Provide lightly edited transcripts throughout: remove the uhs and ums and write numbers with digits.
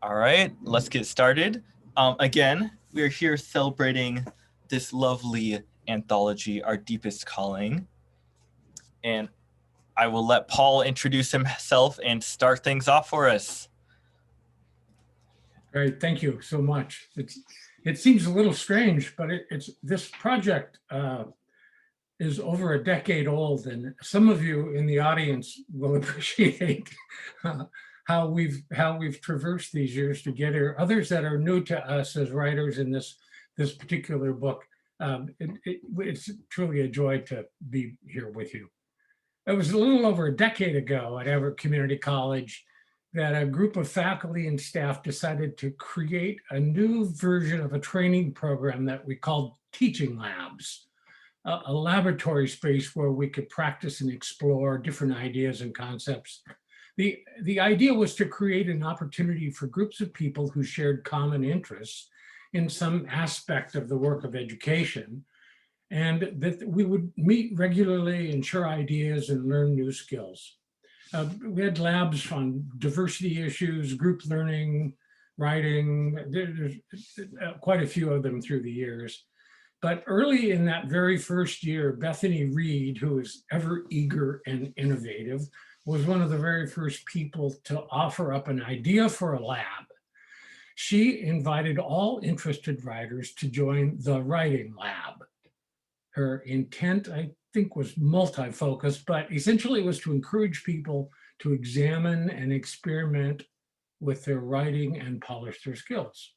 All right, let's get started. Again, we are here celebrating this lovely anthology, Our Deepest Calling. And I will let Paul introduce himself and start things off for us. Great, thank you so much. It seems a little strange, but this project is over a decade old, and some of you in the audience will appreciate how we've traversed these years to get here. Others that are new to us as writers in this particular book, it's truly a joy to be here with you. It was a little over a decade ago at Everett Community College that a group of faculty and staff decided to create a new version of a training program that we called Teaching Labs, a laboratory space where we could practice and explore different ideas and concepts. The idea was to create an opportunity for groups of people who shared common interests in some aspect of the work of education, and that we would meet regularly and share ideas and learn new skills. We had labs on diversity issues, group learning, writing. There's quite a few of them through the years. But early in that very first year, Bethany Reid, who is ever eager and innovative, was one of the very first people to offer up an idea for a lab. She invited all interested writers to join the writing lab. Her intent, I think, was multi-focused, but essentially it was to encourage people to examine and experiment with their writing and polish their skills.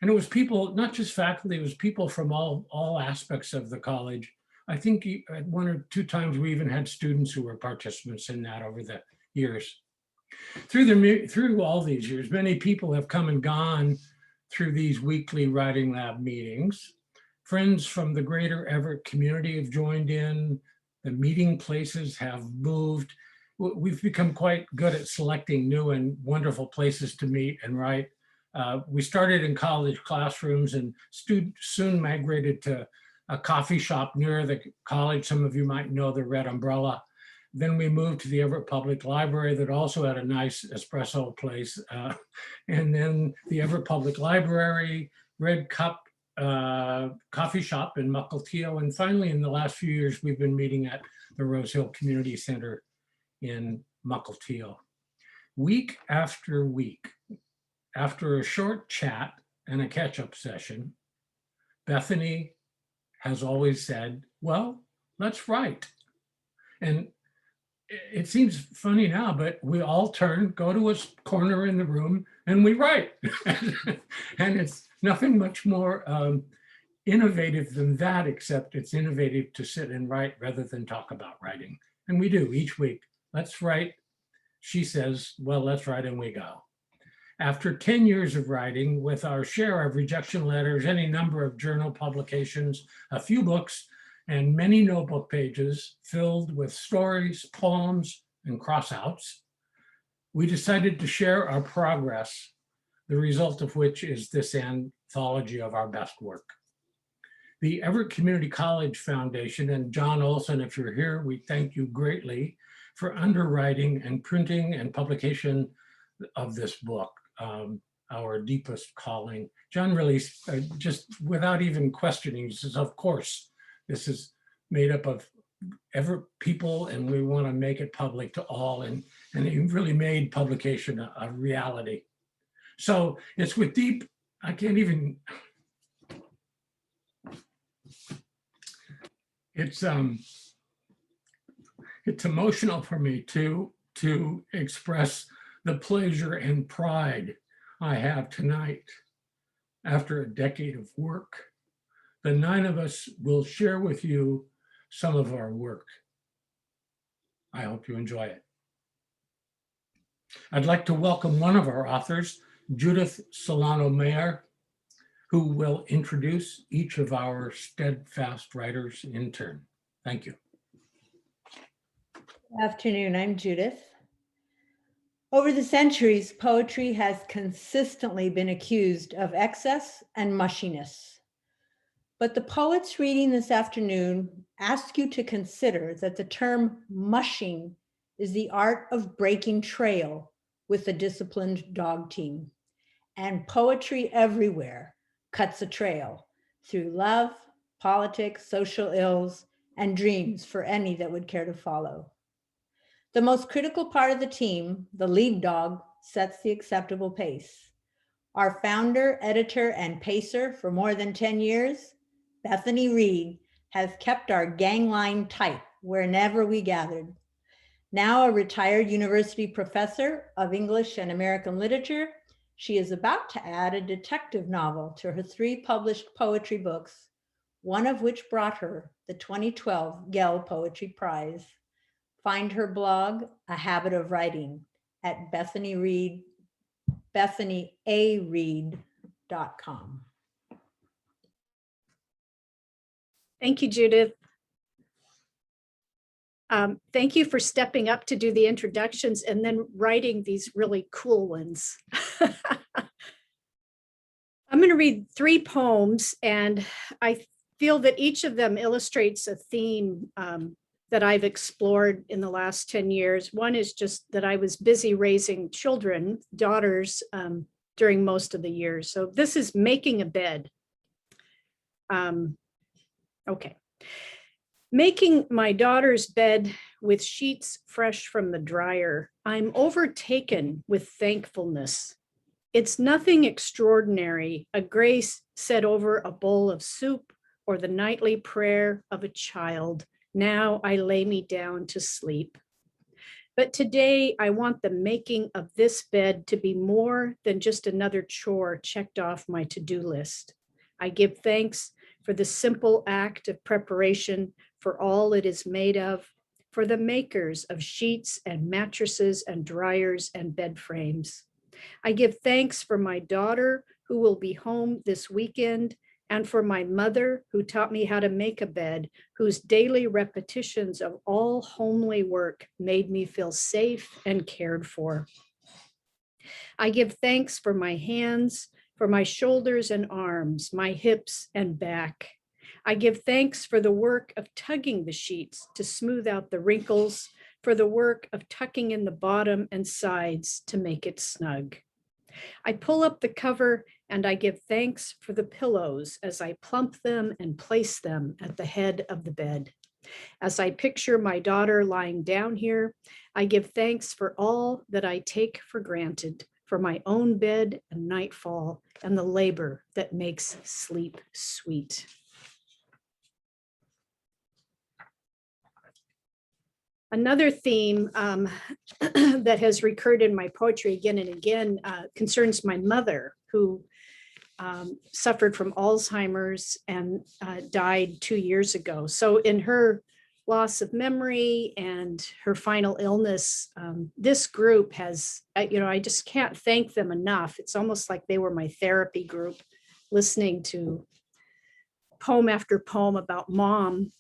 And it was people, not just faculty, it was people from all aspects of the college. I think at one or two times we even had students who were participants in that over the years. Through all these years, many people have come and gone through these weekly writing lab meetings. Friends from the greater Everett community have joined in. The meeting places have moved. We've become quite good at selecting new and wonderful places to meet and write. We started in college classrooms and soon migrated to a coffee shop near the college. Some of you might know the Red Umbrella. Then we moved to the Everett Public Library that also had a nice espresso place. And then the Everett Public Library, Red Cup coffee shop in Mukilteo. And finally, in the last few years, we've been meeting at the Rose Hill Community Center in Mukilteo. Week after week, after a short chat and a catch-up session, Bethany has always said, well, let's write. And it seems funny now, but we all go to a corner in the room and we write. And it's nothing much more innovative than that, except it's innovative to sit and write rather than talk about writing. And we do each week. Let's write. She says, well, let's write, and we go. After 10 years of writing, with our share of rejection letters, any number of journal publications, a few books, and many notebook pages filled with stories, poems, and crossouts, we decided to share our progress, the result of which is this anthology of our best work. The Everett Community College Foundation, and John Olson, if you're here, we thank you greatly for underwriting and printing and publication of this book, Our Deepest Calling. John really, just without even questioning, he says, of course, this is made up of Everett people and we want to make it public to all. And he really made publication a reality. So it's with deep, I can't even, it's emotional for me to express the pleasure and pride I have tonight after a decade of work. The 9 of us will share with you some of our work. I hope you enjoy it. I'd like to welcome one of our authors, Judith Solana-Mayer, who will introduce each of our steadfast writers in turn. Thank you. Good afternoon, I'm Judith. Over the centuries, poetry has consistently been accused of excess and mushiness. But the poets reading this afternoon ask you to consider that the term mushing is the art of breaking trail with a disciplined dog team. and poetry everywhere cuts a trail through love, politics, social ills, and dreams for any that would care to follow. The most critical part of the team, the lead dog, sets the acceptable pace. Our founder, editor, and pacer for more than 10 years, Bethany Reid, has kept our gang line tight wherever we gathered. Now a retired university professor of English and American literature, she is about to add a detective novel to her 3 published poetry books, one of which brought her the 2012 Gell Poetry Prize. Find her blog, A Habit of Writing, at bethanyareid.com. Thank you, Judith. Thank you for stepping up to do the introductions and then writing these really cool ones. I'm going to read 3 poems, and I feel that each of them illustrates a theme that I've explored in the last 10 years. One is just that I was busy raising children, daughters, during most of the years. So this is Making a Bed. Okay. Making my daughter's bed with sheets fresh from the dryer, I'm overtaken with thankfulness. It's nothing extraordinary, a grace said over a bowl of soup or the nightly prayer of a child. Now I lay me down to sleep. But today I want the making of this bed to be more than just another chore checked off my to-do list. I give thanks for the simple act of preparation for all it is made of, for the makers of sheets and mattresses and dryers and bed frames. I give thanks for my daughter who will be home this weekend, and for my mother who taught me how to make a bed, whose daily repetitions of all homely work made me feel safe and cared for. I give thanks for my hands, for my shoulders and arms, my hips and back. I give thanks for the work of tugging the sheets to smooth out the wrinkles, for the work of tucking in the bottom and sides to make it snug. I pull up the cover and I give thanks for the pillows as I plump them and place them at the head of the bed. As I picture my daughter lying down here, I give thanks for all that I take for granted, for my own bed and nightfall and the labor that makes sleep sweet. Another theme that has recurred in my poetry again and again concerns my mother, who suffered from Alzheimer's and died 2 years ago. So in her loss of memory and her final illness, this group has, I just can't thank them enough. It's almost like they were my therapy group, listening to poem after poem about mom.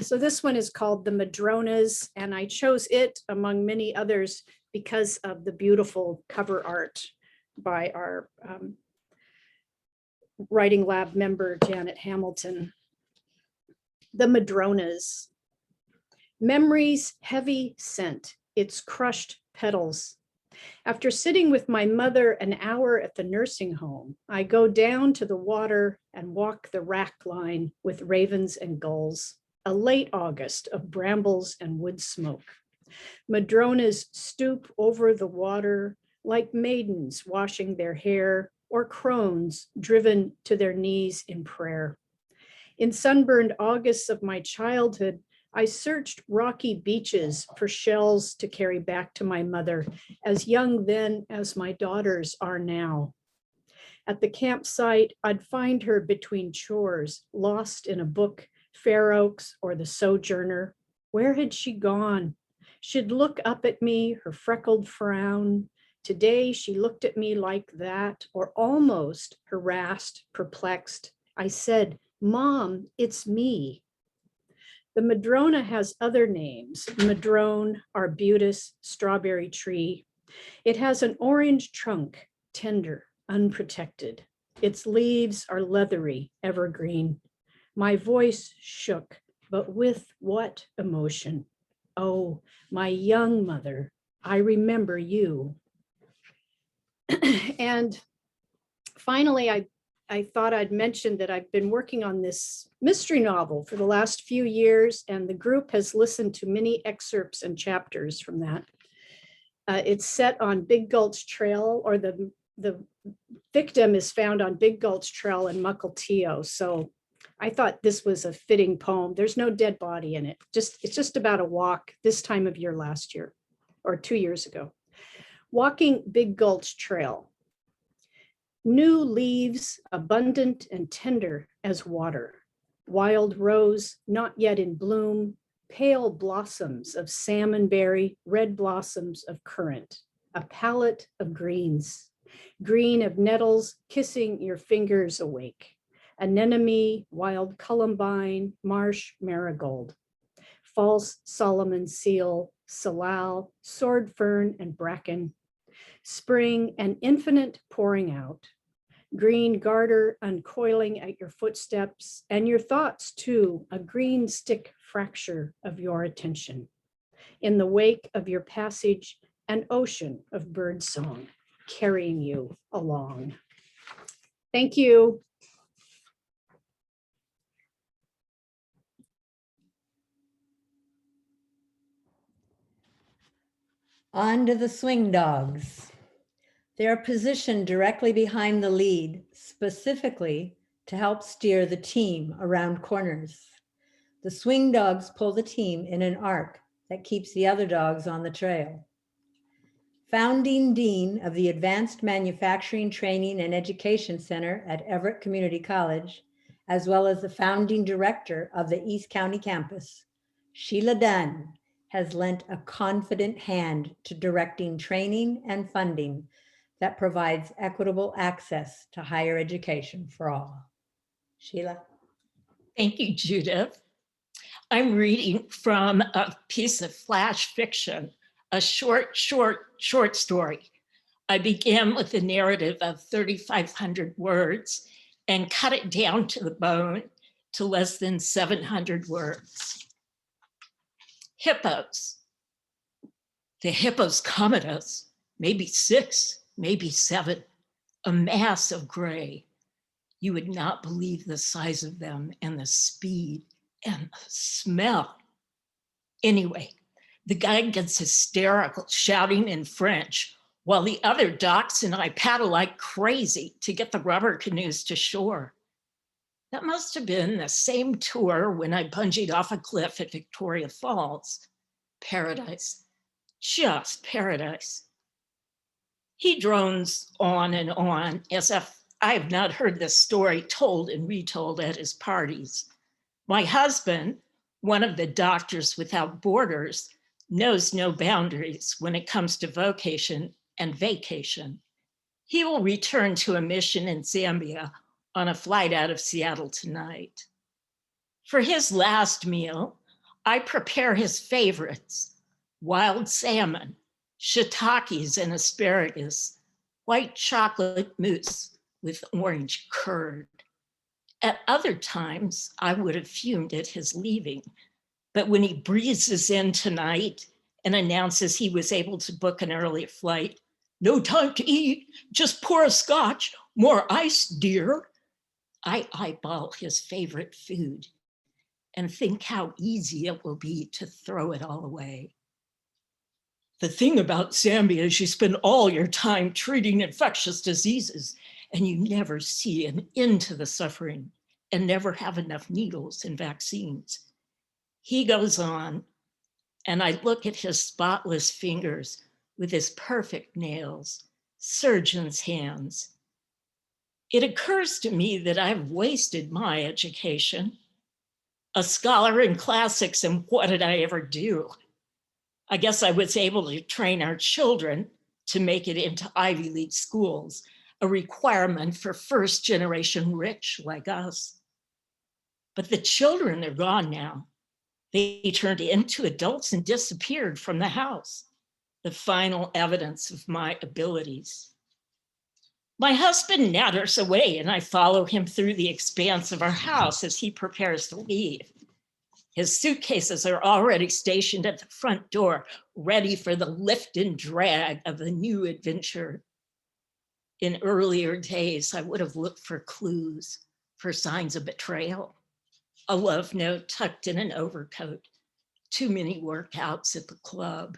So this one is called The Madronas, and I chose it among many others because of the beautiful cover art by our writing lab member, Janet Hamilton. The Madronas. Memory's heavy scent, its crushed petals. After sitting with my mother an hour at the nursing home, I go down to the water and walk the rack line with ravens and gulls, a late August of brambles and wood smoke. Madronas stoop over the water like maidens washing their hair or crones driven to their knees in prayer. In sunburned Augusts of my childhood, I searched rocky beaches for shells to carry back to my mother, as young then as my daughters are now. At the campsite, I'd find her between chores, lost in a book, Fair Oaks or The Sojourner. Where had she gone? She'd look up at me, her freckled frown. Today, she looked at me like that, or almost harassed, perplexed. I said, "Mom, it's me." The madrona has other names: madrone, arbutus, strawberry tree. It has an orange trunk, tender, unprotected. Its leaves are leathery, evergreen. My voice shook, but with what emotion? Oh, my young mother, I remember you. And Finally, I thought I'd mention that I've been working on this mystery novel for the last few years, and the group has listened to many excerpts and chapters from that. It's set on Big Gulch Trail, or the victim is found on Big Gulch Trail in Mukilteo. So I thought this was a fitting poem. There's no dead body in it. It's just about a walk this time of year last year, or 2 years ago. Walking Big Gulch Trail. New leaves, abundant and tender as water. Wild rose, not yet in bloom. Pale blossoms of salmonberry, red blossoms of currant. A palette of greens. Green of nettles kissing your fingers awake. Anemone, wild columbine, marsh marigold. False Solomon seal, salal, sword fern and bracken. Spring and infinite pouring out. Green garter uncoiling at your footsteps, and your thoughts too, a green stick fracture of your attention. In the wake of your passage, an ocean of bird song carrying you along. Thank you. On to the swing dogs. They are positioned directly behind the lead, specifically to help steer the team around corners. The swing dogs pull the team in an arc that keeps the other dogs on the trail. Founding Dean of the Advanced Manufacturing Training and Education Center at Everett Community College, as well as the founding director of the East County campus, Sheila Dunn, has lent a confident hand to directing training and funding that provides equitable access to higher education for all. Sheila. Thank you, Judith. I'm reading from a piece of flash fiction, a short story. I began with a narrative of 3,500 words and cut it down to the bone to less than 700 words. Hippos. The hippos come at us, maybe 6, maybe 7, a mass of gray. You would not believe the size of them and the speed and the smell. Anyway, the guy gets hysterical, shouting in French, while the other docks and I paddle like crazy to get the rubber canoes to shore. That must have been the same tour when I bungeed off a cliff at Victoria Falls. Paradise, just paradise. He drones on and on as if I have not heard this story told and retold at his parties. My husband, one of the Doctors Without Borders, knows no boundaries when it comes to vocation and vacation. He will return to a mission in Zambia on a flight out of Seattle tonight. For his last meal, I prepare his favorites: wild salmon, shiitakes and asparagus, white chocolate mousse with orange curd. At other times, I would have fumed at his leaving, but when he breezes in tonight and announces he was able to book an early flight, no time to eat, just pour a scotch, more ice, dear, I eyeball his favorite food and think how easy it will be to throw it all away. The thing about Zambia is you spend all your time treating infectious diseases and you never see an end to the suffering and never have enough needles and vaccines. He goes on, and I look at his spotless fingers with his perfect nails, surgeon's hands. It occurs to me that I've wasted my education. A scholar in classics, and what did I ever do? I guess I was able to train our children to make it into Ivy League schools, a requirement for first-generation rich like us. But the children are gone now. They turned into adults and disappeared from the house, the final evidence of my abilities. My husband natters away and I follow him through the expanse of our house as he prepares to leave. His suitcases are already stationed at the front door, ready for the lift and drag of the new adventure. In earlier days, I would have looked for clues, for signs of betrayal. A love note tucked in an overcoat, too many workouts at the club,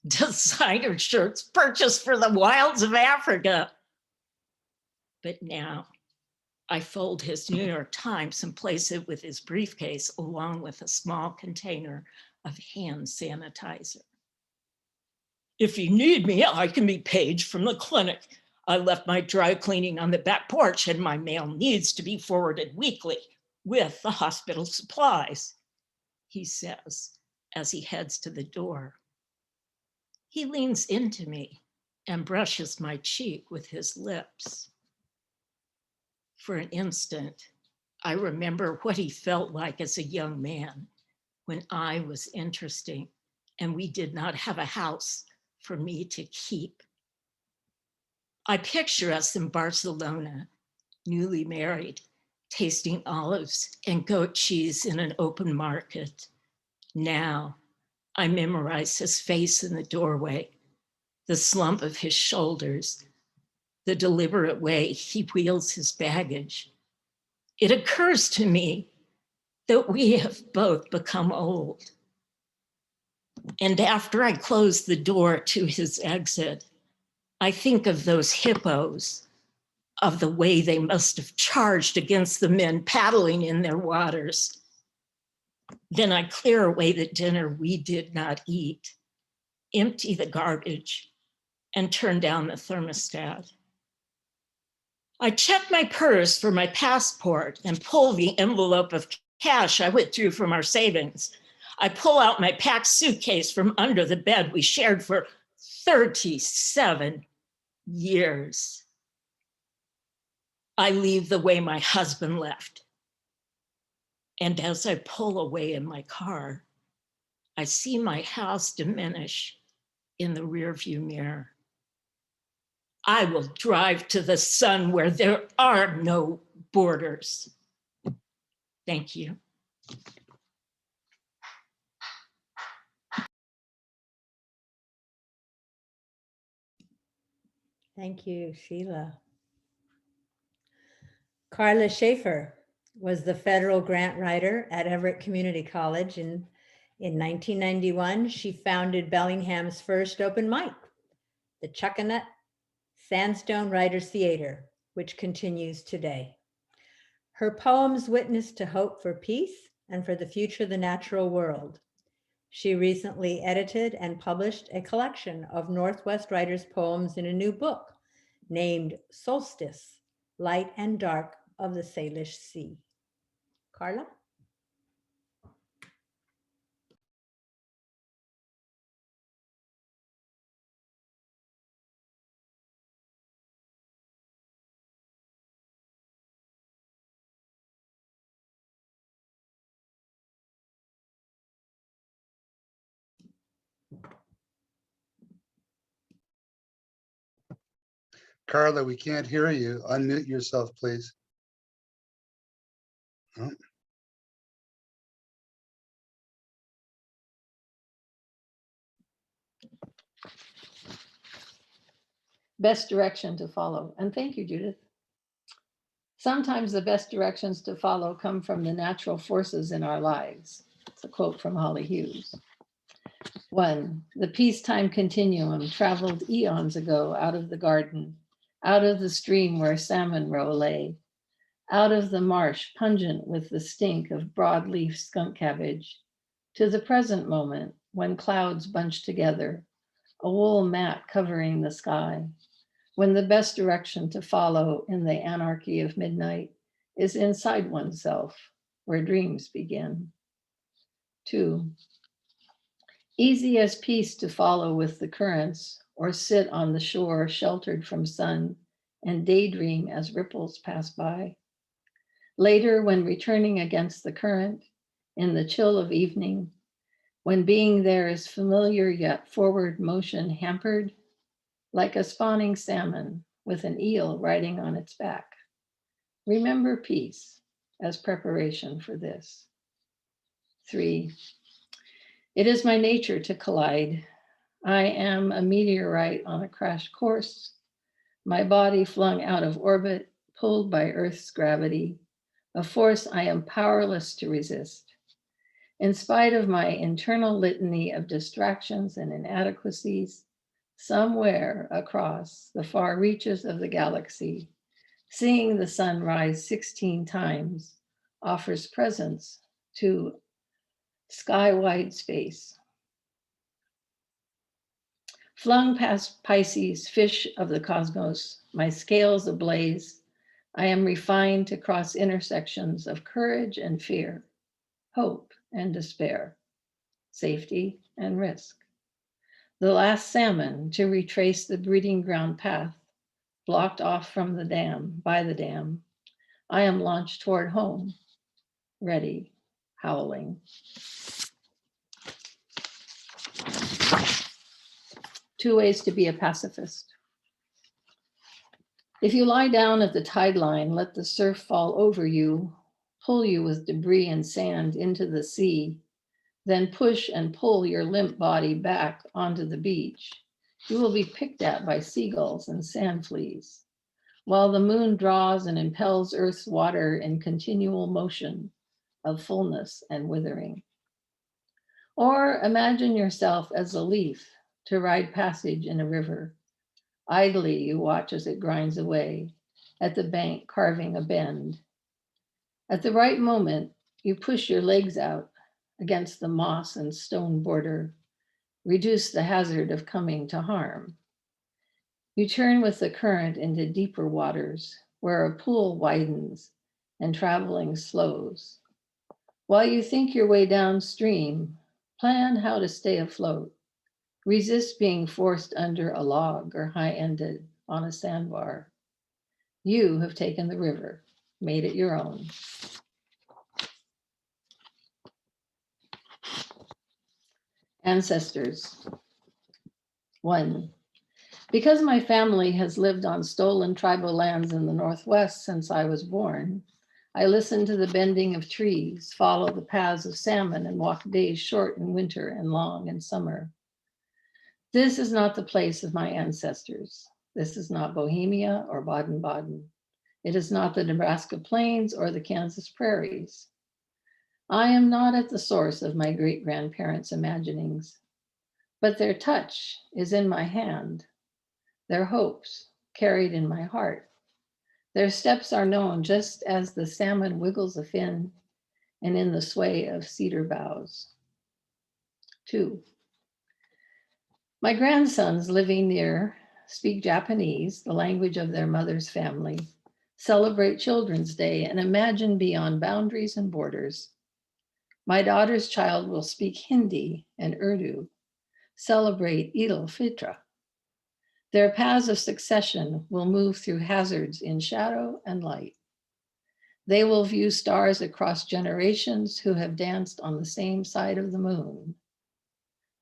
designer shirts purchased for the wilds of Africa. But now I fold his New York Times and place it with his briefcase along with a small container of hand sanitizer. If you need me, I can be paged from the clinic. I left my dry cleaning on the back porch and my mail needs to be forwarded weekly with the hospital supplies, he says as he heads to the door. He leans into me and brushes my cheek with his lips. For an instant, I remember what he felt like as a young man when I was interesting and we did not have a house for me to keep. I picture us in Barcelona, newly married, tasting olives and goat cheese in an open market. Now I memorize his face in the doorway, the slump of his shoulders, the deliberate way he wheels his baggage. It occurs to me that we have both become old. And after I close the door to his exit, I think of those hippos, of the way they must have charged against the men paddling in their waters. Then I clear away the dinner we did not eat, empty the garbage, and turn down the thermostat. I check my purse for my passport and pull the envelope of cash I withdrew from our savings. I pull out my packed suitcase from under the bed we shared for 37 years. I leave the way my husband left. And as I pull away in my car, I see my house diminish in the rearview mirror. I will drive to the sun where there are no borders. Thank you. Thank you, Sheila. Carla Shafer was the federal grant writer at Everett Community College. In 1991, she founded Bellingham's first open mic, the Chuckanut Sandstone Writers Theater, which continues today. Her poems witness to hope for peace and for the future of the natural world. She recently edited and published a collection of Northwest writers' poems in a new book named Solstice, Light and Dark of the Salish Sea. Carla? Carla, we can't hear you. Unmute yourself, please. Oh. Best direction to follow. And thank you, Judith. Sometimes the best directions to follow come from the natural forces in our lives. It's a quote from Holly Hughes. 1, the peacetime continuum traveled eons ago out of the garden, out of the stream where salmon roe lay, out of the marsh pungent with the stink of broadleaf skunk cabbage, to the present moment when clouds bunch together, a wool mat covering the sky, when the best direction to follow in the anarchy of midnight is inside oneself, where dreams begin. 2, easy as peace to follow with the currents or sit on the shore sheltered from sun and daydream as ripples pass by. Later, when returning against the current in the chill of evening, when being there is familiar yet forward motion hampered, like a spawning salmon with an eel riding on its back. Remember peace as preparation for this. 3, it is my nature to collide. I am a meteorite on a crash course, my body flung out of orbit, pulled by Earth's gravity, a force I am powerless to resist. In spite of my internal litany of distractions and inadequacies, somewhere across the far reaches of the galaxy, seeing the sun rise 16 times offers presence to sky-wide space. Flung past Pisces, fish of the cosmos, my scales ablaze, I am refined to cross intersections of courage and fear, hope and despair, safety and risk. The last salmon to retrace the breeding ground path, blocked off from the dam, by the dam, I am launched toward home, ready, howling. Two ways to be a pacifist. If you lie down at the tide line, let the surf fall over you, pull you with debris and sand into the sea, then push and pull your limp body back onto the beach. You will be picked at by seagulls and sand fleas, while the moon draws and impels Earth's water in continual motion of fullness and withering. Or imagine yourself as a leaf to ride passage in a river. Idly you watch as it grinds away at the bank, carving a bend. At the right moment, you push your legs out against the moss and stone border, reduce the hazard of coming to harm. You turn with the current into deeper waters where a pool widens and traveling slows. While you think your way downstream, plan how to stay afloat. Resist being forced under a log or high-ended on a sandbar. You have taken the river, made it your own. Ancestors. 1. Because my family has lived on stolen tribal lands in the Northwest since I was born, I listen to the bending of trees, follow the paths of salmon, and walk days short in winter and long in summer. This is not the place of my ancestors. This is not Bohemia or Baden-Baden. It is not the Nebraska plains or the Kansas prairies. I am not at the source of my great-grandparents' imaginings, but their touch is in my hand, their hopes carried in my heart. Their steps are known just as the salmon wiggles a fin and in the sway of cedar boughs. 2. My grandsons living near speak Japanese, the language of their mother's family, celebrate Children's Day and imagine beyond boundaries and borders. My daughter's child will speak Hindi and Urdu, celebrate Eid al-Fitr. Their paths of succession will move through hazards in shadow and light. They will view stars across generations who have danced on the same side of the moon.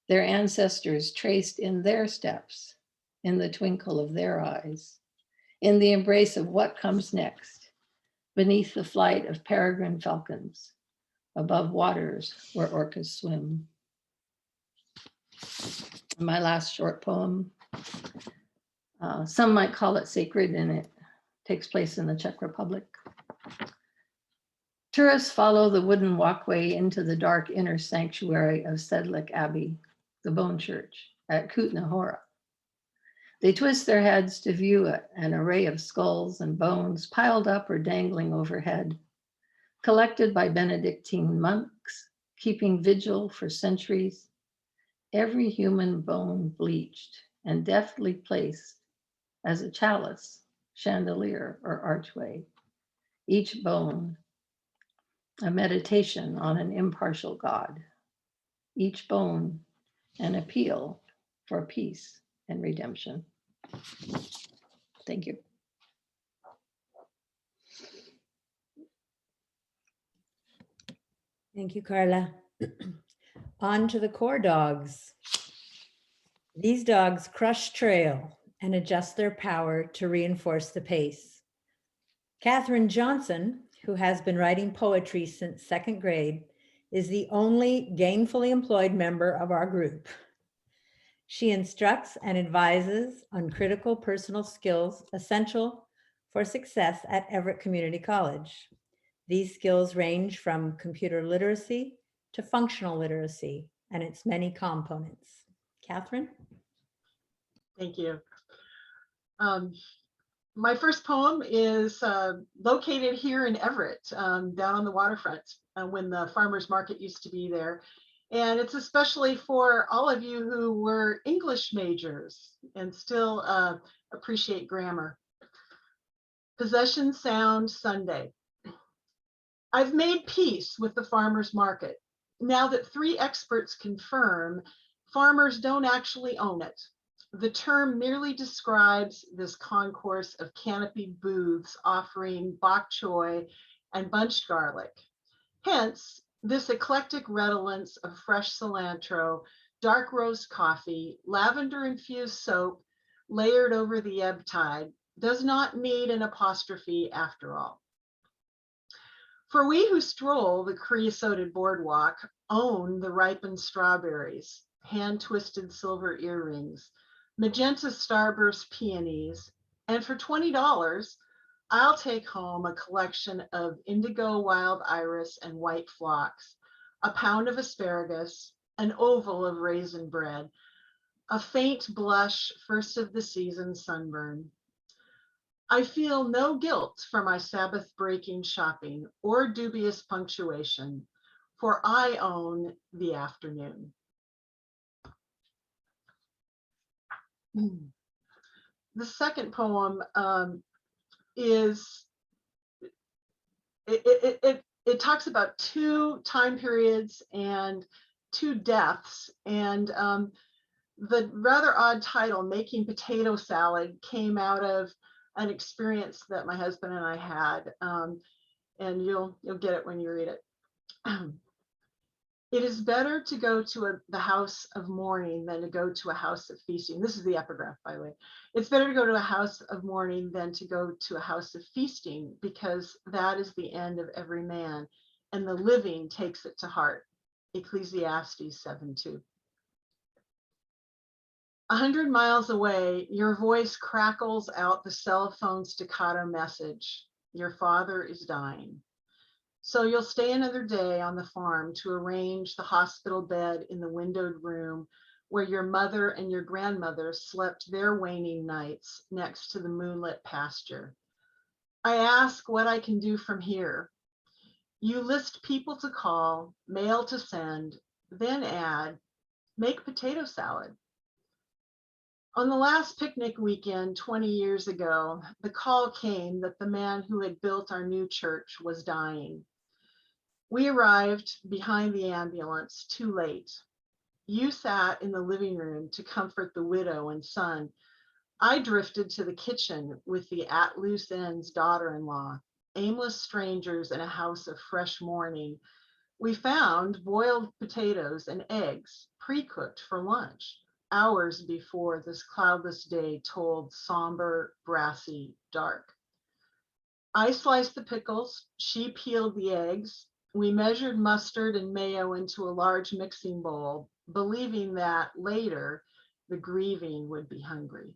Their ancestors traced in their steps, in the twinkle of their eyes, in the embrace of what comes next, beneath the flight of peregrine falcons, above waters where orcas swim. My last short poem, some might call it sacred, and it takes place in the Czech Republic. Tourists follow the wooden walkway into the dark inner sanctuary of Sedlick Abbey, the Bone Church at Kutna Hora. They twist their heads to view an array of skulls and bones piled up or dangling overhead, collected by Benedictine monks, keeping vigil for centuries, every human bone bleached and deftly placed as a chalice, chandelier, or archway, each bone a meditation on an impartial God, each bone an appeal for peace and redemption. Thank you. Thank you, Carla. On to the core dogs. These dogs crush trail and adjust their power to reinforce the pace. Kathryn Johnson, who has been writing poetry since 2nd grade, is the only gainfully employed member of our group. She instructs and advises on critical personal skills essential for success at Everett Community College. These skills range from computer literacy to functional literacy and its many components. Kathryn? Thank you. My first poem is located here in Everett, down on the waterfront, when the farmers market used to be there. And it's especially for all of you who were English majors and still appreciate grammar. Possession Sound Sunday. I've made peace with the farmers market. Now that 3 experts confirm farmers don't actually own it. The term merely describes this concourse of canopied booths offering bok choy and bunched garlic. Hence, this eclectic redolence of fresh cilantro, dark roast coffee, lavender-infused soap layered over the ebb tide does not need an apostrophe after all. For we who stroll the creosoted boardwalk own the ripened strawberries, hand-twisted silver earrings, magenta starburst peonies, and for $20, I'll take home a collection of indigo wild iris and white phlox, a pound of asparagus, an oval of raisin bread, a faint blush first of the season sunburn. I feel no guilt for my Sabbath-breaking shopping or dubious punctuation, for I own the afternoon. The second poem is, it talks about 2 time periods and 2 deaths, and the rather odd title, Making Potato Salad, came out of an experience that my husband and I had, and you'll get it when you read it. It is better to go to the house of mourning than to go to a house of feasting. This is the epigraph, by the way. It's better to go to a house of mourning than to go to a house of feasting, because that is the end of every man, and the living takes it to heart. Ecclesiastes 7:2. 100 miles away, your voice crackles out the cell phone staccato message. Your father is dying. So you'll stay another day on the farm to arrange the hospital bed in the windowed room where your mother and your grandmother slept their waning nights next to the moonlit pasture. I ask what I can do from here. You list people to call, mail to send, then add, make potato salad. On the last picnic weekend 20 years ago, the call came that the man who had built our new church was dying. We arrived behind the ambulance too late. You sat in the living room to comfort the widow and son. I drifted to the kitchen with the at loose ends daughter-in-law, aimless strangers in a house of fresh mourning. We found boiled potatoes and eggs pre-cooked for lunch, hours before this cloudless day told somber, brassy, dark. I sliced the pickles, she peeled the eggs. We measured mustard and mayo into a large mixing bowl, believing that later the grieving would be hungry.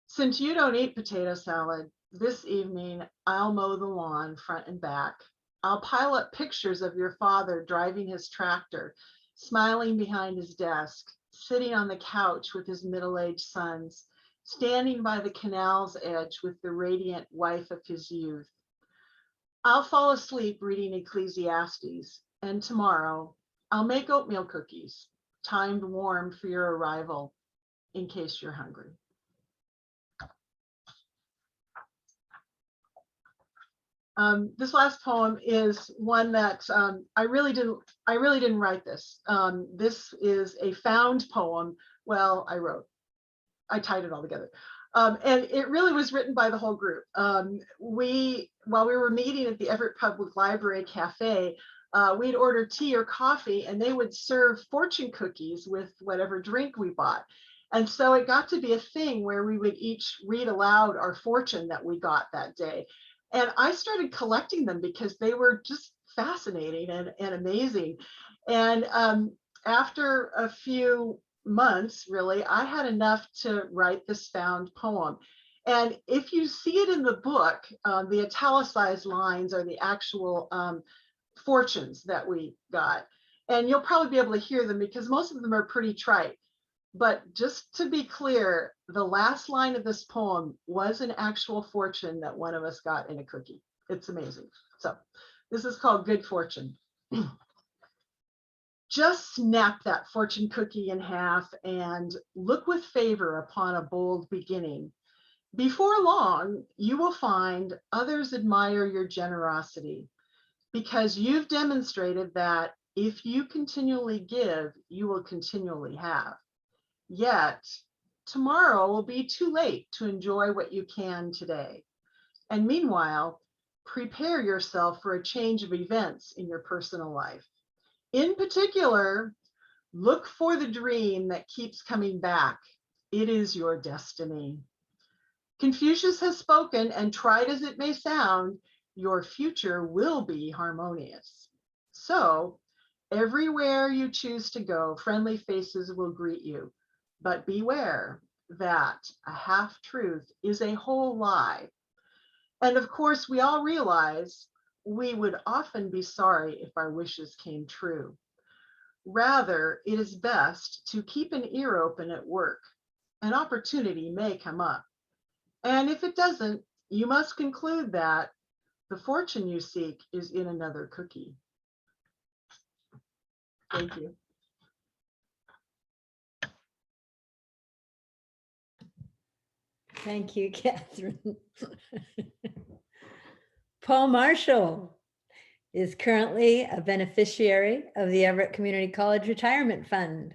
Since you don't eat potato salad, this evening I'll mow the lawn front and back. I'll pile up pictures of your father driving his tractor, smiling behind his desk, sitting on the couch with his middle-aged sons, standing by the canal's edge with the radiant wife of his youth. I'll fall asleep reading Ecclesiastes, and tomorrow I'll make oatmeal cookies, timed warm for your arrival, in case you're hungry. This last poem is one that I really didn't write this. This is a found poem. Well, I tied it all together. And it really was written by the whole group. While we were meeting at the Everett Public Library Cafe, we'd order tea or coffee, and they would serve fortune cookies with whatever drink we bought. And so it got to be a thing where we would each read aloud our fortune that we got that day. And I started collecting them because they were just fascinating and amazing. And after a few months, really, I had enough to write this found poem. And if you see it in the book, the italicized lines are the actual fortunes that we got. And you'll probably be able to hear them because most of them are pretty trite. But just to be clear, the last line of this poem was an actual fortune that one of us got in a cookie. It's amazing. So this is called Good Fortune. Just snap that fortune cookie in half and look with favor upon a bold beginning. Before long, you will find others admire your generosity because you've demonstrated that if you continually give, you will continually have. Yet, tomorrow will be too late to enjoy what you can today. And meanwhile, prepare yourself for a change of events in your personal life. In particular, look for the dream that keeps coming back. It is your destiny. Confucius has spoken, and tried as it may sound, your future will be harmonious. So, everywhere you choose to go, friendly faces will greet you. But beware that a half-truth is a whole lie. And of course, we all realize we would often be sorry if our wishes came true. Rather, it is best to keep an ear open at work. An opportunity may come up. And if it doesn't, you must conclude that the fortune you seek is in another cookie. Thank you. Thank you, Kathryn. Paul Marshall is currently a beneficiary of the Everett Community College Retirement Fund.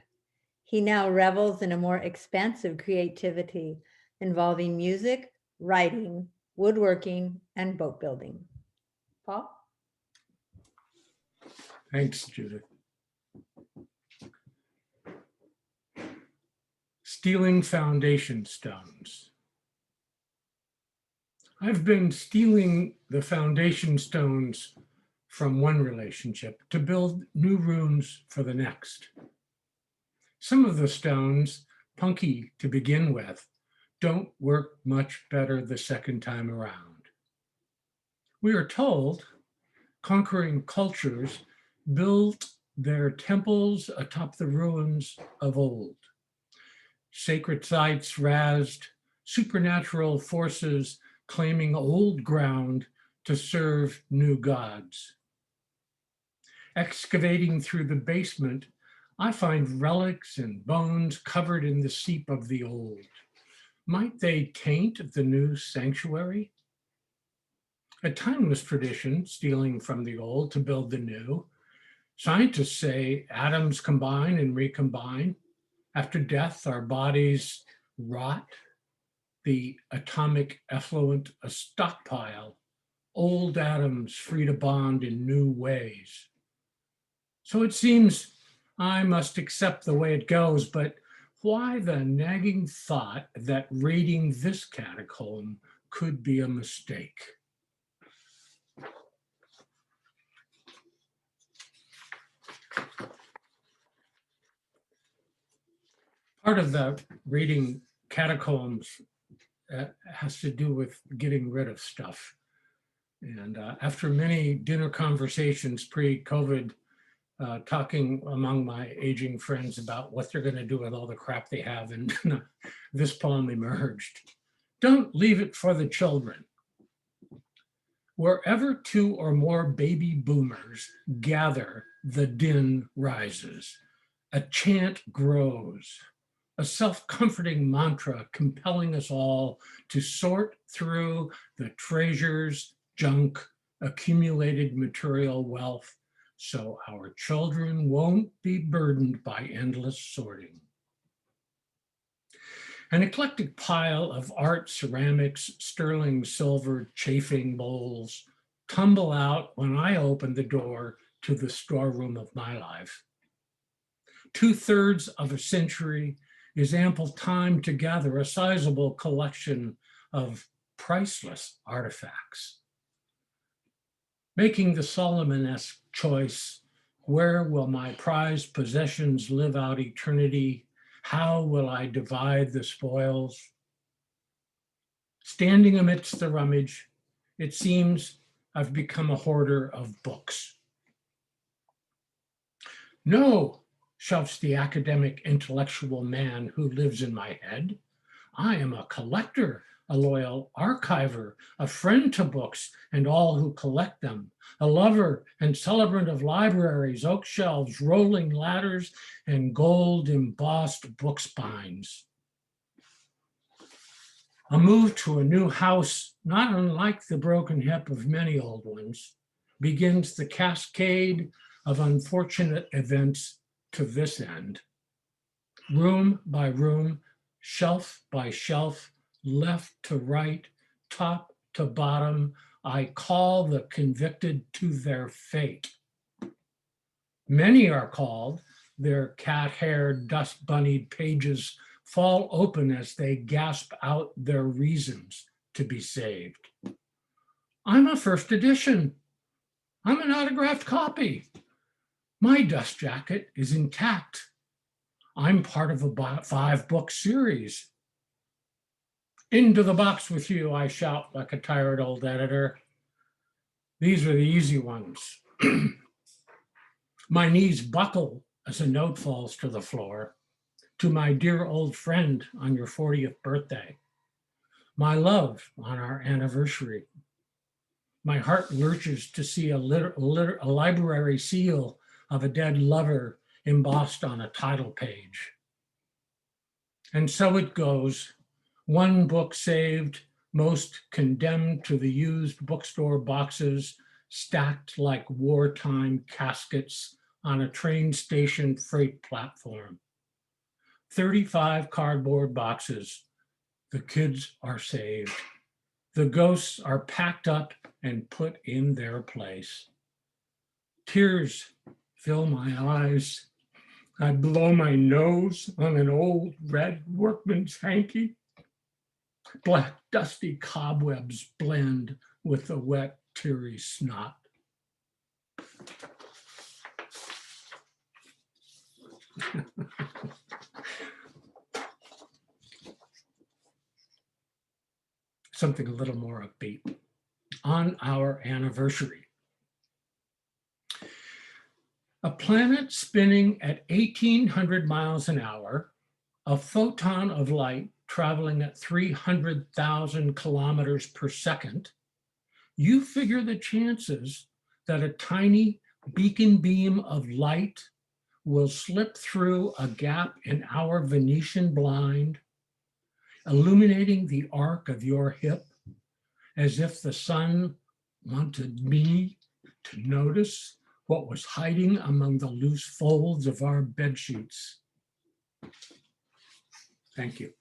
He now revels in a more expansive creativity involving music, writing, woodworking, and boat building. Paul? Thanks, Judith. Stealing foundation stones. I've been stealing the foundation stones from one relationship to build new rooms for the next. Some of the stones, punky to begin with, don't work much better the second time around. We are told conquering cultures built their temples atop the ruins of old. Sacred sites razed, supernatural forces claiming old ground to serve new gods. Excavating through the basement, I find relics and bones covered in the seep of the old. Might they taint the new sanctuary? A timeless tradition, stealing from the old to build the new. Scientists say atoms combine and recombine. After death, our bodies rot. The atomic effluent, a stockpile, old atoms free to bond in new ways. So it seems I must accept the way it goes, but why the nagging thought that raiding this catacomb could be a mistake? Part of the raiding catacombs has to do with getting rid of stuff. And after many dinner conversations pre-COVID, talking among my aging friends about what they're going to do with all the crap they have, and this poem emerged. Don't leave it for the children. Wherever two or more baby boomers gather, the din rises. A chant grows. A self-comforting mantra compelling us all to sort through the treasures, junk, accumulated material wealth, so our children won't be burdened by endless sorting. An eclectic pile of art, ceramics, sterling silver, chafing bowls tumble out when I open the door to the storeroom of my life. 2/3 of a century is ample time to gather a sizable collection of priceless artifacts. Making the Solomon-esque choice, where will my prized possessions live out eternity? How will I divide the spoils? Standing amidst the rummage, it seems I've become a hoarder of books. No, shouts the academic intellectual man who lives in my head. I am a collector, a loyal archiver, a friend to books and all who collect them, a lover and celebrant of libraries, oak shelves, rolling ladders, and gold embossed book spines. A move to a new house, not unlike the broken hip of many old ones, begins the cascade of unfortunate events to this end. Room by room, shelf by shelf, left to right, top to bottom, I call the convicted to their fate. Many are called, their cat-haired, dust-bunnied pages fall open as they gasp out their reasons to be saved. I'm a first edition. I'm an autographed copy. My dust jacket is intact. I'm part of a 5-book series. Into the box with you, I shout like a tired old editor. These are the easy ones. My knees buckle as a note falls to the floor. To my dear old friend on your 40th birthday. My love on our anniversary. My heart lurches to see a library seal of a dead lover embossed on a title page. And so it goes, one book saved, most condemned to the used bookstore boxes, stacked like wartime caskets on a train station freight platform. 35 cardboard boxes. The kids are saved. The ghosts are packed up and put in their place. Tears fill my eyes. I blow my nose on an old red workman's hanky. Black dusty cobwebs blend with the wet, teary snot. Something a little more upbeat. On our anniversary. A planet spinning at 1,800 miles an hour, a photon of light traveling at 300,000 kilometers per second, you figure the chances that a tiny beacon beam of light will slip through a gap in our Venetian blind, illuminating the arc of your hip, as if the sun wanted me to notice what was hiding among the loose folds of our bedsheets. Thank you.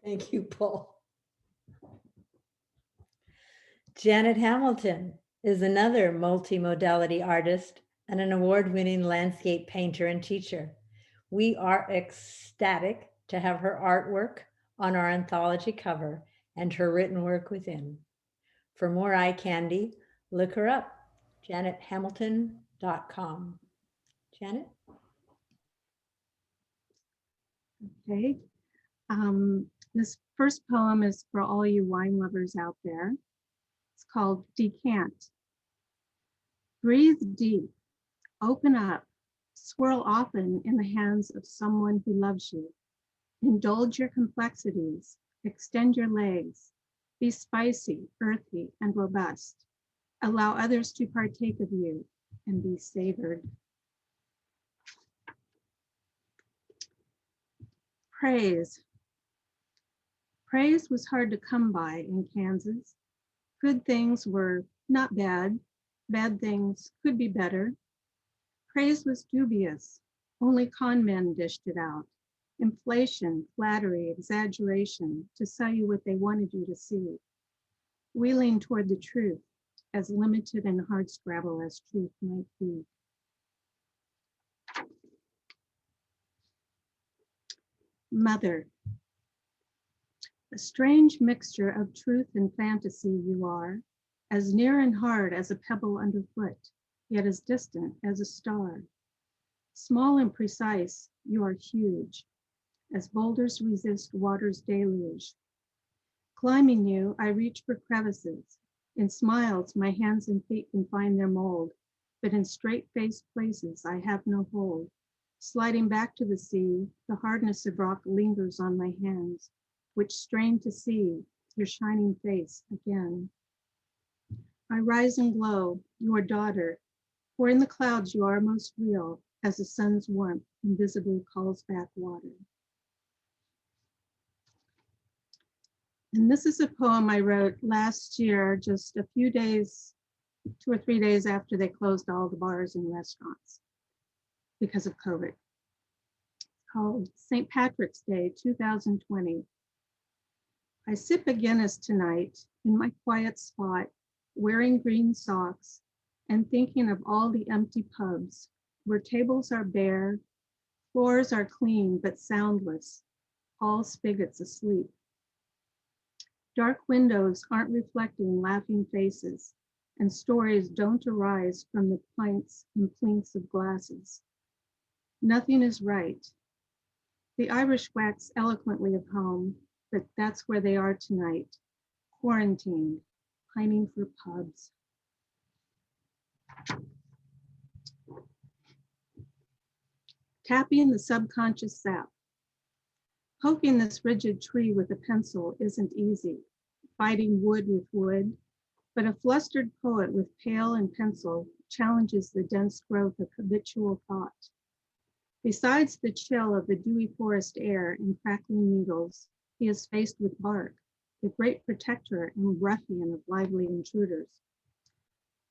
Thank you, Paul. Janet Hamilton is another multimodality artist and an award-winning landscape painter and teacher. We are ecstatic to have her artwork on our anthology cover and her written work within. For more eye candy, look her up, janethamilton.com. Janet? Okay. This first poem is for all you wine lovers out there. It's called Decant. Breathe deep, open up, swirl often in the hands of someone who loves you. Indulge your complexities, extend your legs, be spicy, earthy, and robust. Allow others to partake of you and be savored. Praise. Praise was hard to come by in Kansas. Good things were not bad. Bad things could be better. Praise was dubious. Only con men dished it out. Inflation, flattery, exaggeration to sell you what they wanted you to see. We lean toward the truth, as limited and hardscrabble as truth might be. Mother. A strange mixture of truth and fantasy you are. as near and hard as a pebble underfoot, yet as distant as a star. Small and precise, you are huge, as boulders resist water's deluge. Climbing you, I reach for crevices. In smiles, my hands and feet can find their mold, but in straight-faced places, I have no hold. Sliding back to the sea, the hardness of rock lingers on my hands, which strain to see your shining face again. I rise and glow, your daughter, for in the clouds you are most real, as the sun's warmth invisibly calls back water. And this is a poem I wrote last year, just a few days, 2 or 3 days after they closed all the bars and restaurants because of COVID. It's called St. Patrick's Day, 2020. I sip a Guinness tonight in my quiet spot, wearing green socks and thinking of all the empty pubs where tables are bare, floors are clean but soundless, all spigots asleep. Dark windows aren't reflecting laughing faces, and stories don't arise from the pints and plinks of glasses. Nothing is right. The Irish wax eloquently of home, but that's where they are tonight, quarantined, pining for pubs. Tapping the subconscious sap. Poking this rigid tree with a pencil isn't easy, fighting wood with wood, but a flustered poet with pail and pencil challenges the dense growth of habitual thought. Besides the chill of the dewy forest air and crackling needles, he is faced with bark, the great protector and ruffian of lively intruders.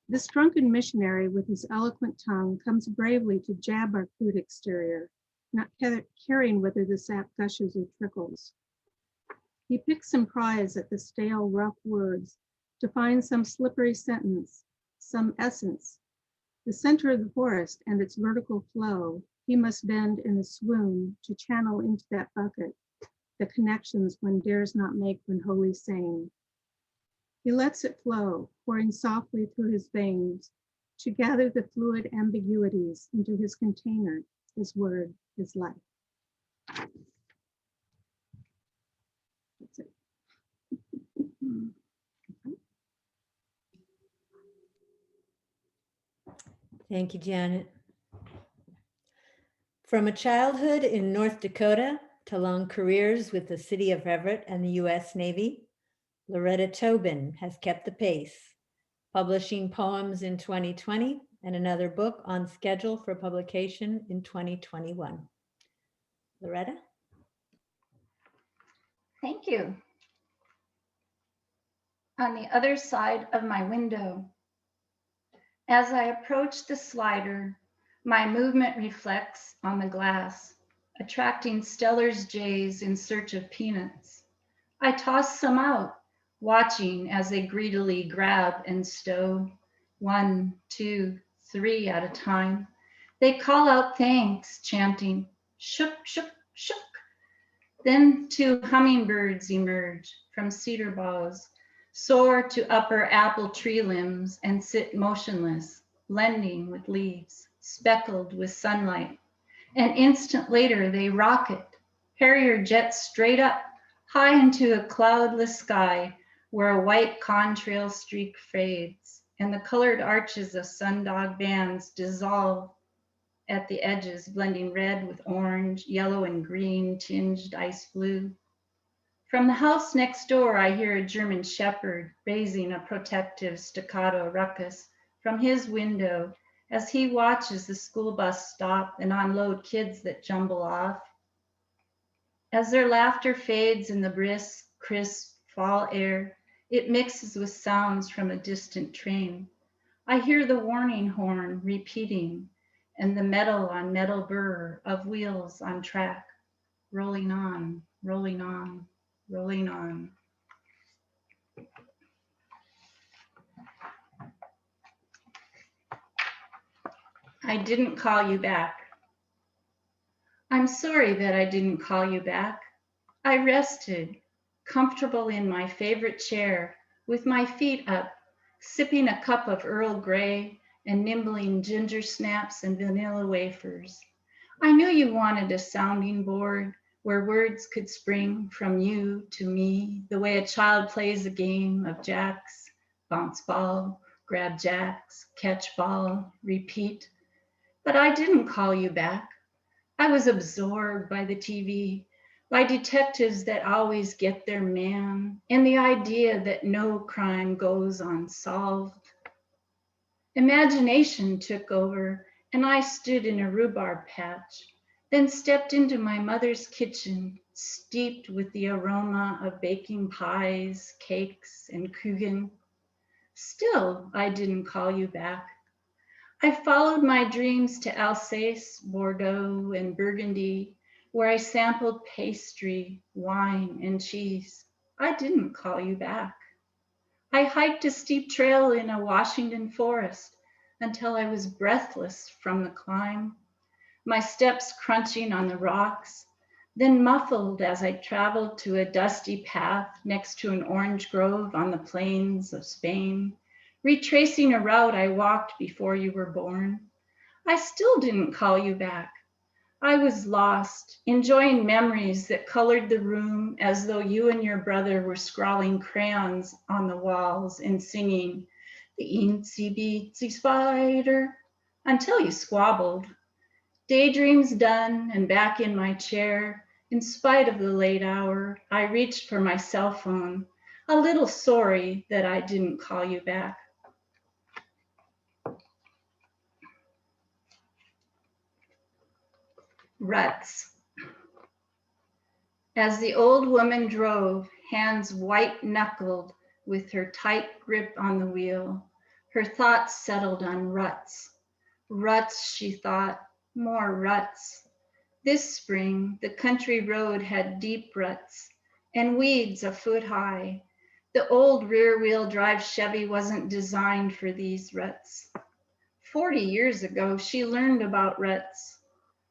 This drunken missionary with his eloquent tongue comes bravely to jab our crude exterior, not caring whether the sap gushes or trickles. He picks and pries at the stale, rough words to find some slippery sentence, some essence. The center of the forest and its vertical flow, he must bend in a swoon to channel into that bucket the connections one dares not make when wholly sane. He lets it flow, pouring softly through his veins to gather the fluid ambiguities into his container, his word, his life. That's it. Thank you, Janet. From a childhood in North Dakota to long careers with the city of Everett and the U.S. Navy, Loretta Tobin has kept the pace, publishing poems in 2020 and another book on schedule for publication in 2021. Loretta? Thank you. On the other side of my window, as I approach the slider, my movement reflects on the glass, attracting Steller's jays in search of peanuts. I toss some out, watching as they greedily grab and stow, 1, 2, 3 at a time. They call out thanks, chanting, shook, shook, shook. Then 2 hummingbirds emerge from cedar boughs, soar to upper apple tree limbs and sit motionless, blending with leaves, speckled with sunlight. An instant later, they rocket, Harrier jets straight up, high into a cloudless sky where a white contrail streak fades and the colored arches of sundog bands dissolve at the edges, blending red with orange, yellow and green, tinged ice blue. From the house next door, I hear a German shepherd raising a protective staccato ruckus from his window as he watches the school bus stop and unload kids that jumble off. As their laughter fades in the brisk, crisp fall air, it mixes with sounds from a distant train. I hear the warning horn repeating and the metal on metal burr of wheels on track, rolling on, rolling on, rolling on. I didn't call you back. I'm sorry that I didn't call you back. I rested, comfortable in my favorite chair, with my feet up, sipping a cup of Earl Grey and nibbling ginger snaps and vanilla wafers. I knew you wanted a sounding board where words could spring from you to me, the way a child plays a game of jacks, bounce ball, grab jacks, catch ball, repeat. But I didn't call you back. I was absorbed by the TV, by detectives that always get their man, and the idea that no crime goes unsolved. Imagination took over, and I stood in a rhubarb patch, then stepped into my mother's kitchen, steeped with the aroma of baking pies, cakes, and kuchen. Still, I didn't call you back. I followed my dreams to Alsace, Bordeaux, and Burgundy, where I sampled pastry, wine, and cheese. I didn't call you back. I hiked a steep trail in a Washington forest until I was breathless from the climb, my steps crunching on the rocks, then muffled as I traveled to a dusty path next to an orange grove on the plains of Spain, retracing a route I walked before you were born. I still didn't call you back. I was lost, enjoying memories that colored the room as though you and your brother were scrawling crayons on the walls and singing the Eensy Beatsy Spider until you squabbled. Daydreams done and back in my chair, in spite of the late hour, I reached for my cell phone, a little sorry that I didn't call you back. Ruts. As the old woman drove, hands white-knuckled with her tight grip on the wheel, her thoughts settled on ruts. Ruts, she thought, more ruts. This spring, the country road had deep ruts and weeds a foot high. The old rear-wheel drive Chevy wasn't designed for these ruts. 40 years ago, she learned about ruts,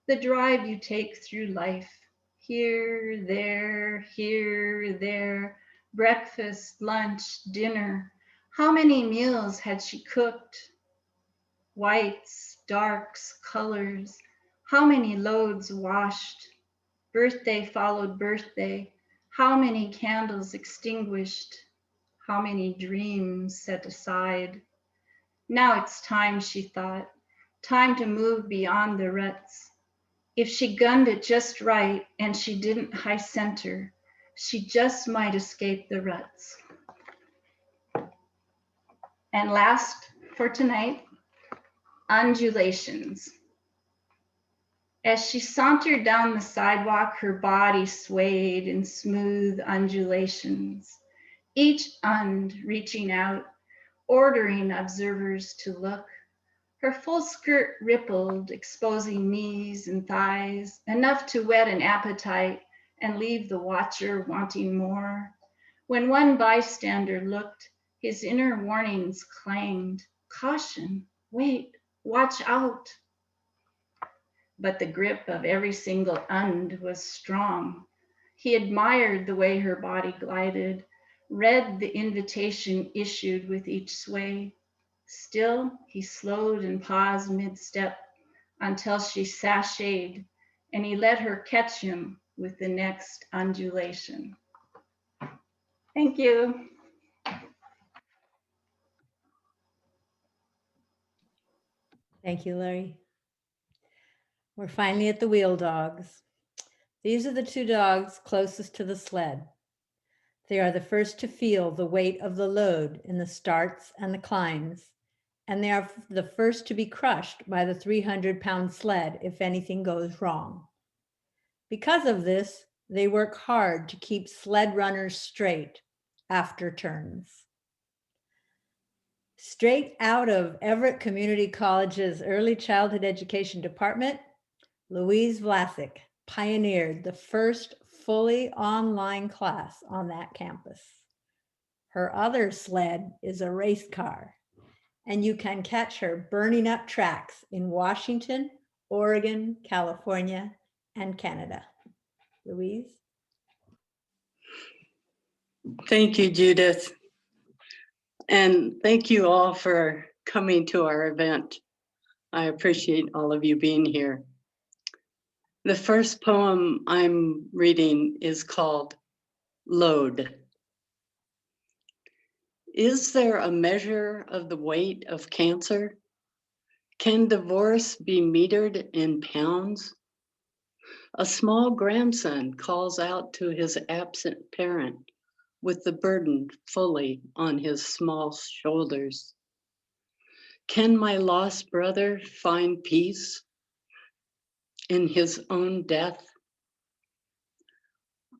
the drive you take through life. Here, there, breakfast, lunch, dinner. How many meals had she cooked? Whites, darks, colors. How many loads washed? Birthday followed birthday. How many candles extinguished? How many dreams set aside? Now it's time, she thought, time to move beyond the ruts. If she gunned it just right and she didn't high center, she just might escape the ruts. And last for tonight, undulations. As she sauntered down the sidewalk, her body swayed in smooth undulations, each und reaching out, ordering observers to look. Her full skirt rippled, exposing knees and thighs, enough to whet an appetite and leave the watcher wanting more. When one bystander looked, his inner warnings clanged, caution, wait, watch out. But the grip of every single und was strong. He admired the way her body glided, read the invitation issued with each sway. Still, he slowed and paused mid-step until she sashayed, and he let her catch him with the next undulation. Thank you. Thank you, Larry. We're finally at the wheel dogs. These are the two dogs closest to the sled. They are the first to feel the weight of the load in the starts and the climbs, and they are the first to be crushed by the 300-pound sled if anything goes wrong. Because of this, they work hard to keep sled runners straight after turns. Straight out of Everett Community College's Early Childhood Education Department, Louise Vlasic pioneered the first fully online class on that campus. Her other sled is a race car, and you can catch her burning up tracks in Washington, Oregon, California, and Canada. Louise? Thank you, Judith. And thank you all for coming to our event. I appreciate all of you being here. The first poem I'm reading is called Load. Is there a measure of the weight of cancer? Can divorce be metered in pounds? A small grandson calls out to his absent parent with the burden fully on his small shoulders. Can my lost brother find peace in his own death?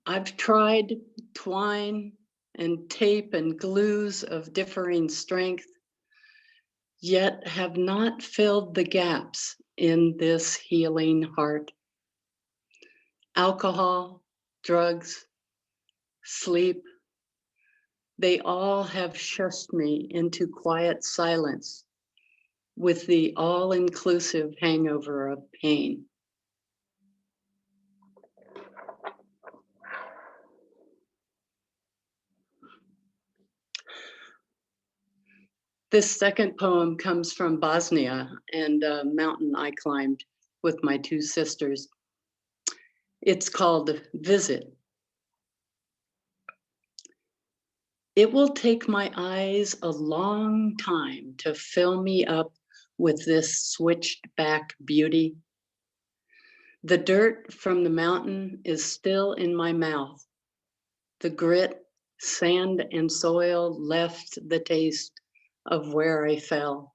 I've tried twine and tape and glues of differing strength, yet have not filled the gaps in this healing heart. Alcohol, drugs, sleep, they all have shushed me into quiet silence with the all-inclusive hangover of pain. This second poem comes from Bosnia and a mountain I climbed with my two sisters. It's called Visit. It will take my eyes a long time to fill me up with this switched back beauty. The dirt from the mountain is still in my mouth. The grit, sand, and soil left the taste of where I fell.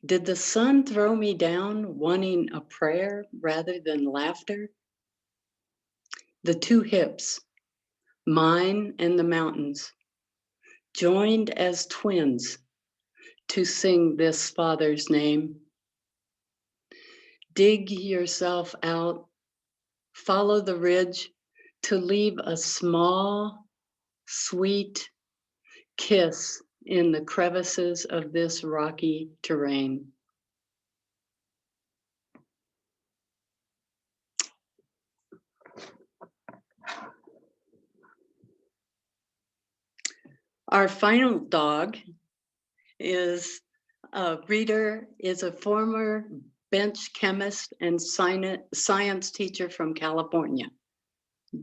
Did the sun throw me down wanting a prayer rather than laughter? The two hips, mine and the mountains, joined as twins to sing this Father's name. Dig yourself out, follow the ridge to leave a small, sweet kiss in the crevices of this rocky terrain. Our final dog is a reader, is a former bench chemist and science teacher from California.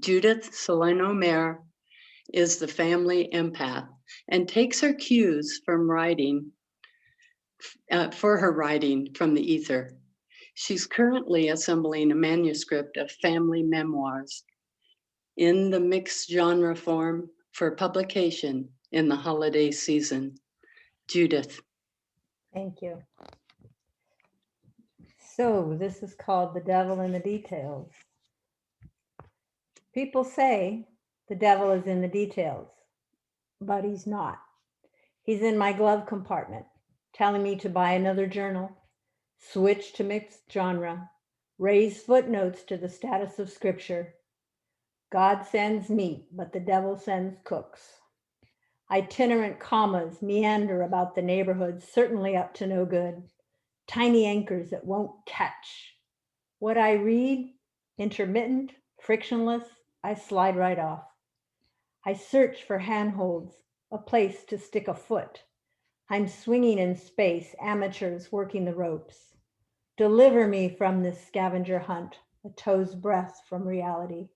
Judith Solana-Mayer is the family empath and takes her cues from writing, for her writing from the ether. She's currently assembling a manuscript of family memoirs in the mixed genre form for publication in the holiday season. Judith. Thank you. So this is called The Devil in the Details. People say the devil is in the details, but he's not. He's in my glove compartment, telling me to buy another journal, switch to mixed genre, raise footnotes to the status of scripture. God sends meat, but the devil sends cooks. Itinerant commas meander about the neighborhood, certainly up to no good. Tiny anchors that won't catch. What I read, intermittent, frictionless, I slide right off. I search for handholds, a place to stick a foot. I'm swinging in space, amateurs working the ropes. Deliver me from this scavenger hunt, a toe's breath from reality.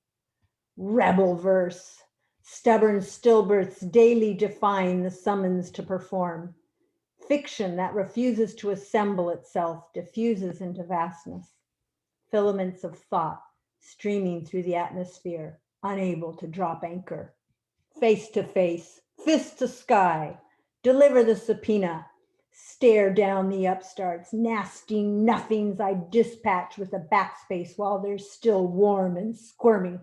Rebel verse, stubborn stillbirths daily defying the summons to perform. Fiction that refuses to assemble itself diffuses into vastness. Filaments of thought streaming through the atmosphere, unable to drop anchor. Face to face, fist to sky, deliver the subpoena, stare down the upstarts, nasty nothings I dispatch with a backspace while they're still warm and squirmy.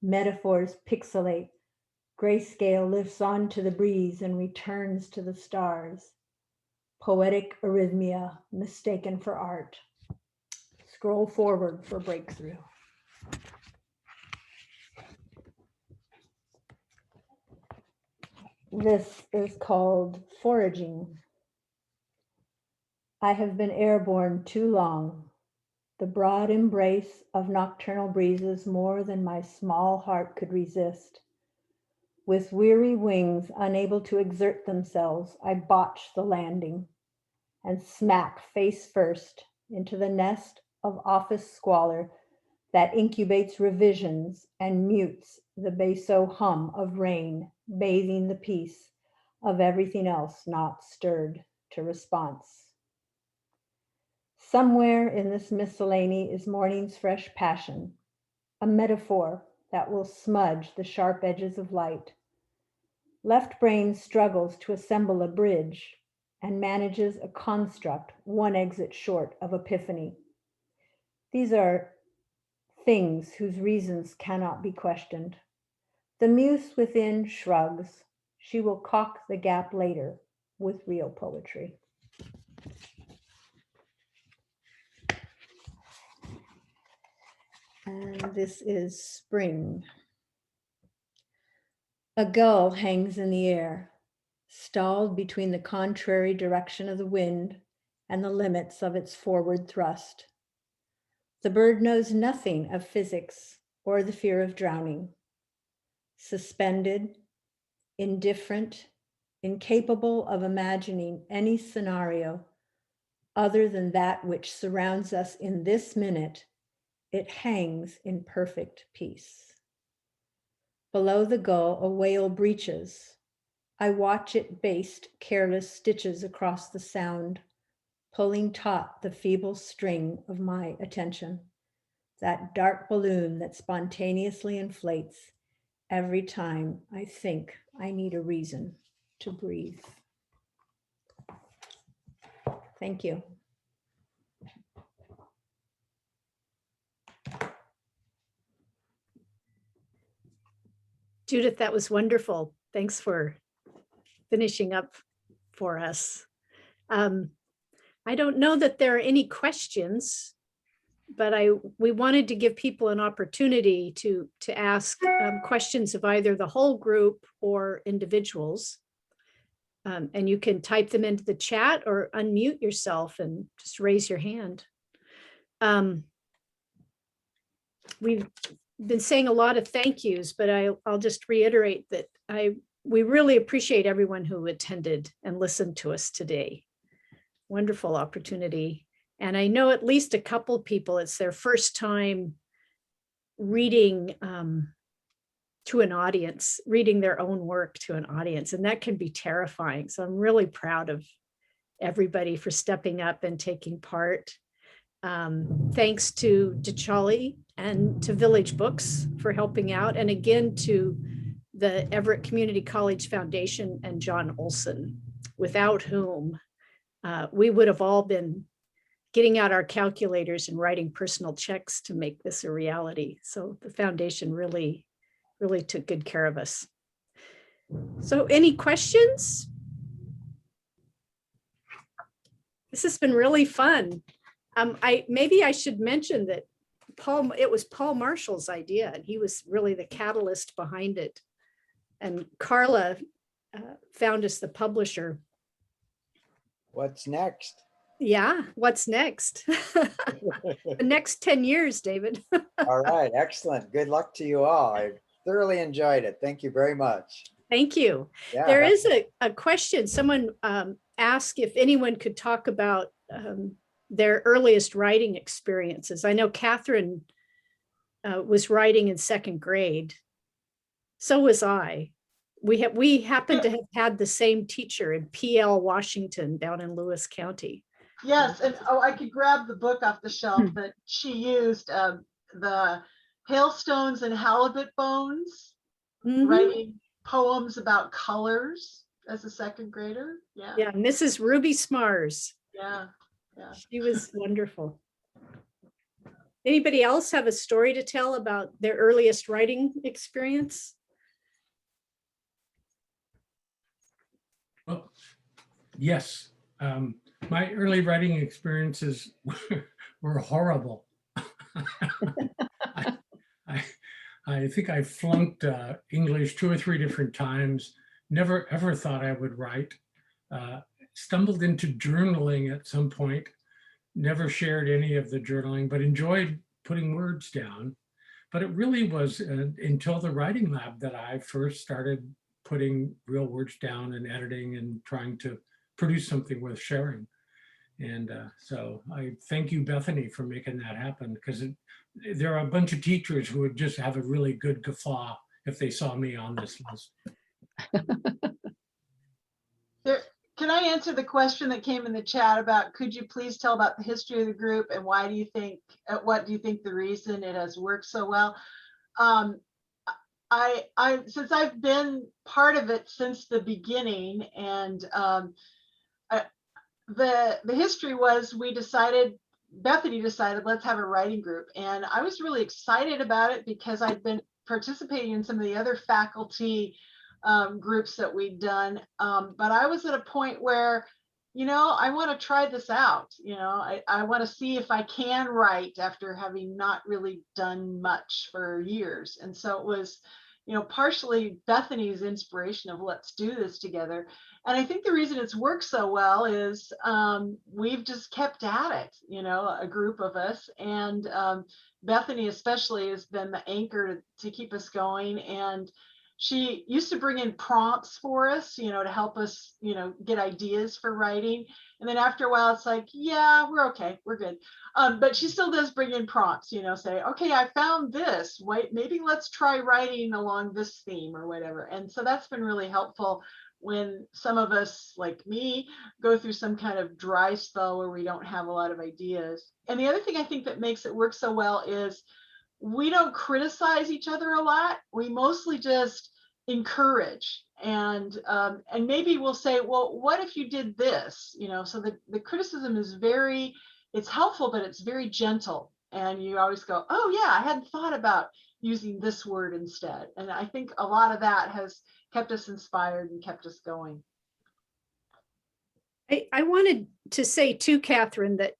Metaphors pixelate, grayscale lifts onto the breeze and returns to the stars. Poetic arrhythmia mistaken for art. Scroll forward for breakthrough. This is called Foraging. I have been airborne too long. The broad embrace of nocturnal breezes more than my small heart could resist. With weary wings, unable to exert themselves, I botch the landing and smack face first into the nest of office squalor that incubates revisions and mutes the basso hum of rain, bathing the peace of everything else not stirred to response. Somewhere in this miscellany is morning's fresh passion, a metaphor that will smudge the sharp edges of light. Left brain struggles to assemble a bridge and manages a construct one exit short of epiphany. These are things whose reasons cannot be questioned. The muse within shrugs. She will caulk the gap later with real poetry. And this is spring. A gull hangs in the air, stalled between the contrary direction of the wind and the limits of its forward thrust. The bird knows nothing of physics or the fear of drowning. Suspended, indifferent, incapable of imagining any scenario other than that which surrounds us in this minute, it hangs in perfect peace. Below the gull, a whale breaches. I watch it baste careless stitches across the sound, pulling taut the feeble string of my attention, that dark balloon that spontaneously inflates every time I think I need a reason to breathe. Thank you. Judith, that was wonderful. Thanks for finishing up for us. I don't know that there are any questions, but we wanted to give people an opportunity to ask questions of either the whole group or individuals. And you can type them into the chat or unmute yourself and just raise your hand. We've been saying a lot of thank yous, but I'll just reiterate that we really appreciate everyone who attended and listened to us today. Wonderful opportunity. And I know at least a couple people, it's their first time reading to an audience, reading their own work to an audience, and that can be terrifying. So I'm really proud of everybody for stepping up and taking part. Thanks to DeChali and to Village Books for helping out, and again to the Everett Community College Foundation and John Olson, without whom we would have all been getting out our calculators and writing personal checks to make this a reality. So the foundation really took good care of us. So any questions? This has been really fun. Maybe I should mention that it was Paul Marshall's idea, and he was really the catalyst behind it. And Carla found us the publisher. What's next? Yeah, what's next? The next 10 years, David. All right, excellent. Good luck to you all. I thoroughly enjoyed it. Thank you very much. Thank you. Yeah, there is a question. Someone asked if anyone could talk about their earliest writing experiences. I know Kathryn was writing in second grade. So was I. We happen to have had the same teacher in P.L. Washington down in Lewis County. Yes, and I could grab the book off the shelf, but she used the Hailstones and Halibut Bones, writing poems about colors as a second grader. Yeah. Yeah, Mrs. Ruby Smars. Yeah. She was wonderful. Anybody else have a story to tell about their earliest writing experience? Well, yes. My early writing experiences were horrible. I think I flunked English 2 or 3 different times. Never ever thought I would write. Stumbled into journaling at some point. Never shared any of the journaling, but enjoyed putting words down. But it really was until the writing lab that I first started putting real words down and editing and trying to produce something worth sharing. And so I thank you, Bethany, for making that happen, because there are a bunch of teachers who would just have a really good guffaw if they saw me on this list. Can I answer the question that came in the chat about, could you please tell about the history of the group and why do you think, what do you think the reason it has worked so well? Since I've been part of it since the beginning, and the history was, Bethany decided, let's have a writing group. And I was really excited about it because I'd been participating in some of the other faculty groups that we'd done. But I was at a point where, I want to try this out. I want to see if I can write after having not really done much for years. And so it was, partially Bethany's inspiration of let's do this together. And I think the reason it's worked so well is we've just kept at it, a group of us. And Bethany especially has been the anchor to keep us going. And she used to bring in prompts for us, to help us, get ideas for writing. And then after a while, it's like, yeah, we're okay, we're good. But she still does bring in prompts, say, okay, I found this, wait, maybe let's try writing along this theme or whatever. And so that's been really helpful when some of us, like me, go through some kind of dry spell where we don't have a lot of ideas. And the other thing I think that makes it work so well is we don't criticize each other a lot. We mostly just encourage, and maybe we'll say, well, what if you did this? So the criticism is it's helpful, but it's very gentle. And you always go, oh yeah, I hadn't thought about using this word instead. And I think a lot of that has kept us inspired and kept us going. I wanted to say too, Kathryn, that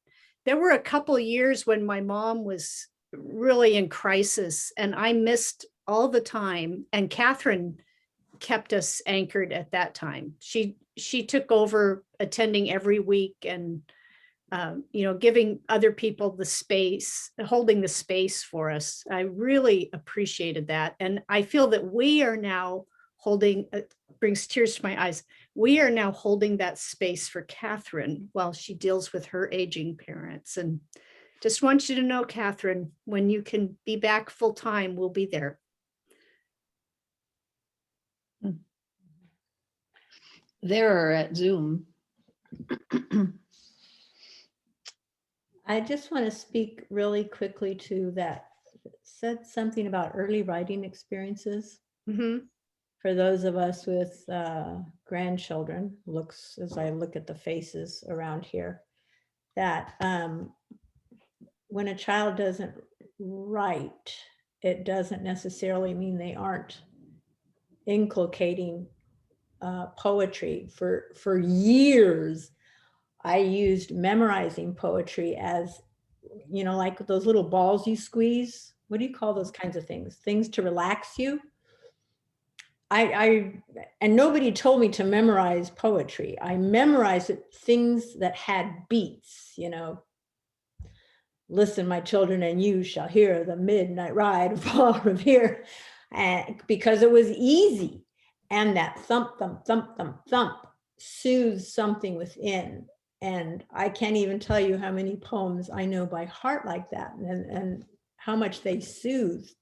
there were a couple years when my mom was really in crisis and I missed all the time, and Kathryn kept us anchored at that time. She took over attending every week and giving other people the space, holding the space for us. I really appreciated that. And I feel that we are now holding, brings tears to my eyes. We are now holding that space for Kathryn while she deals with her aging parents. And just want you to know, Kathryn, when you can be back full time, we'll be there. They're at Zoom. I just want to speak really quickly to that. Said something about early writing experiences. Mm-hmm. For those of us with grandchildren, as I look at the faces around here, that when a child doesn't write, it doesn't necessarily mean they aren't inculcating poetry. For years, I used memorizing poetry as, like those little balls you squeeze. What do you call those kinds of things? Things to relax you. And nobody told me to memorize poetry. I memorized things that had beats, Listen, my children, and you shall hear the midnight ride of Paul Revere, because it was easy. And that thump, thump, thump, thump, thump soothes something within. And I can't even tell you how many poems I know by heart like that, and how much they soothed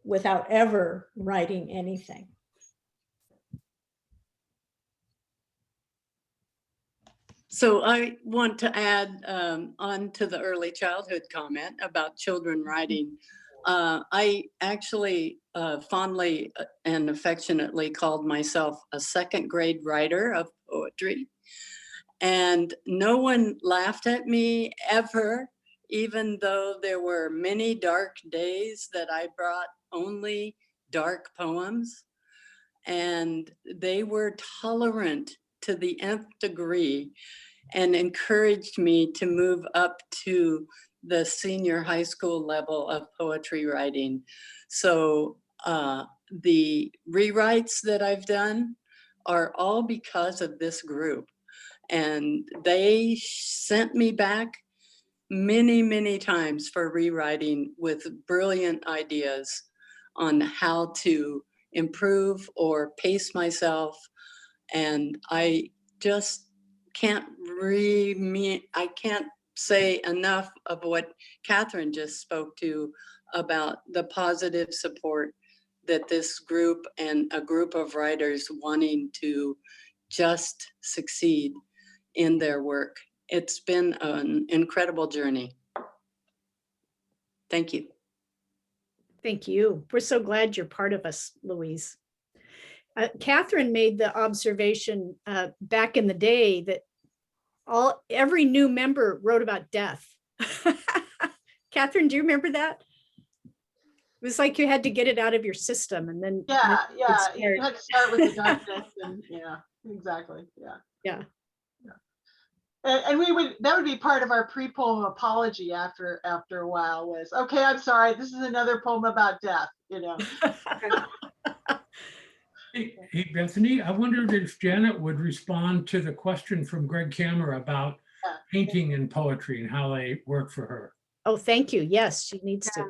without ever writing anything. So I want to add on to the early childhood comment about children writing. I actually fondly and affectionately called myself a second grade writer of poetry. And no one laughed at me ever, even though there were many dark days that I brought only dark poems. And they were tolerant to the nth degree and encouraged me to move up to the senior high school level of poetry writing. So the rewrites that I've done are all because of this group. And they sent me back many, many times for rewriting with brilliant ideas on how to improve or pace myself. And I just can't I can't say enough of what Kathryn just spoke to about the positive support that this group and a group of writers wanting to just succeed in their work. It's been an incredible journey. Thank you. Thank you. We're so glad you're part of us, Louise. Kathryn made the observation back in the day that every new member wrote about death. Kathryn, do you remember that? It was like you had to get it out of your system, and then You had to start with the darkness, and yeah, exactly, yeah. And that would be part of our pre-poem apology after a while was, okay, I'm sorry, this is another poem about death, you know. Hey, Bethany, I wondered if Janet would respond to the question from Greg Kammer about painting and poetry and how they work for her. Oh, thank you. Yes, she needs to.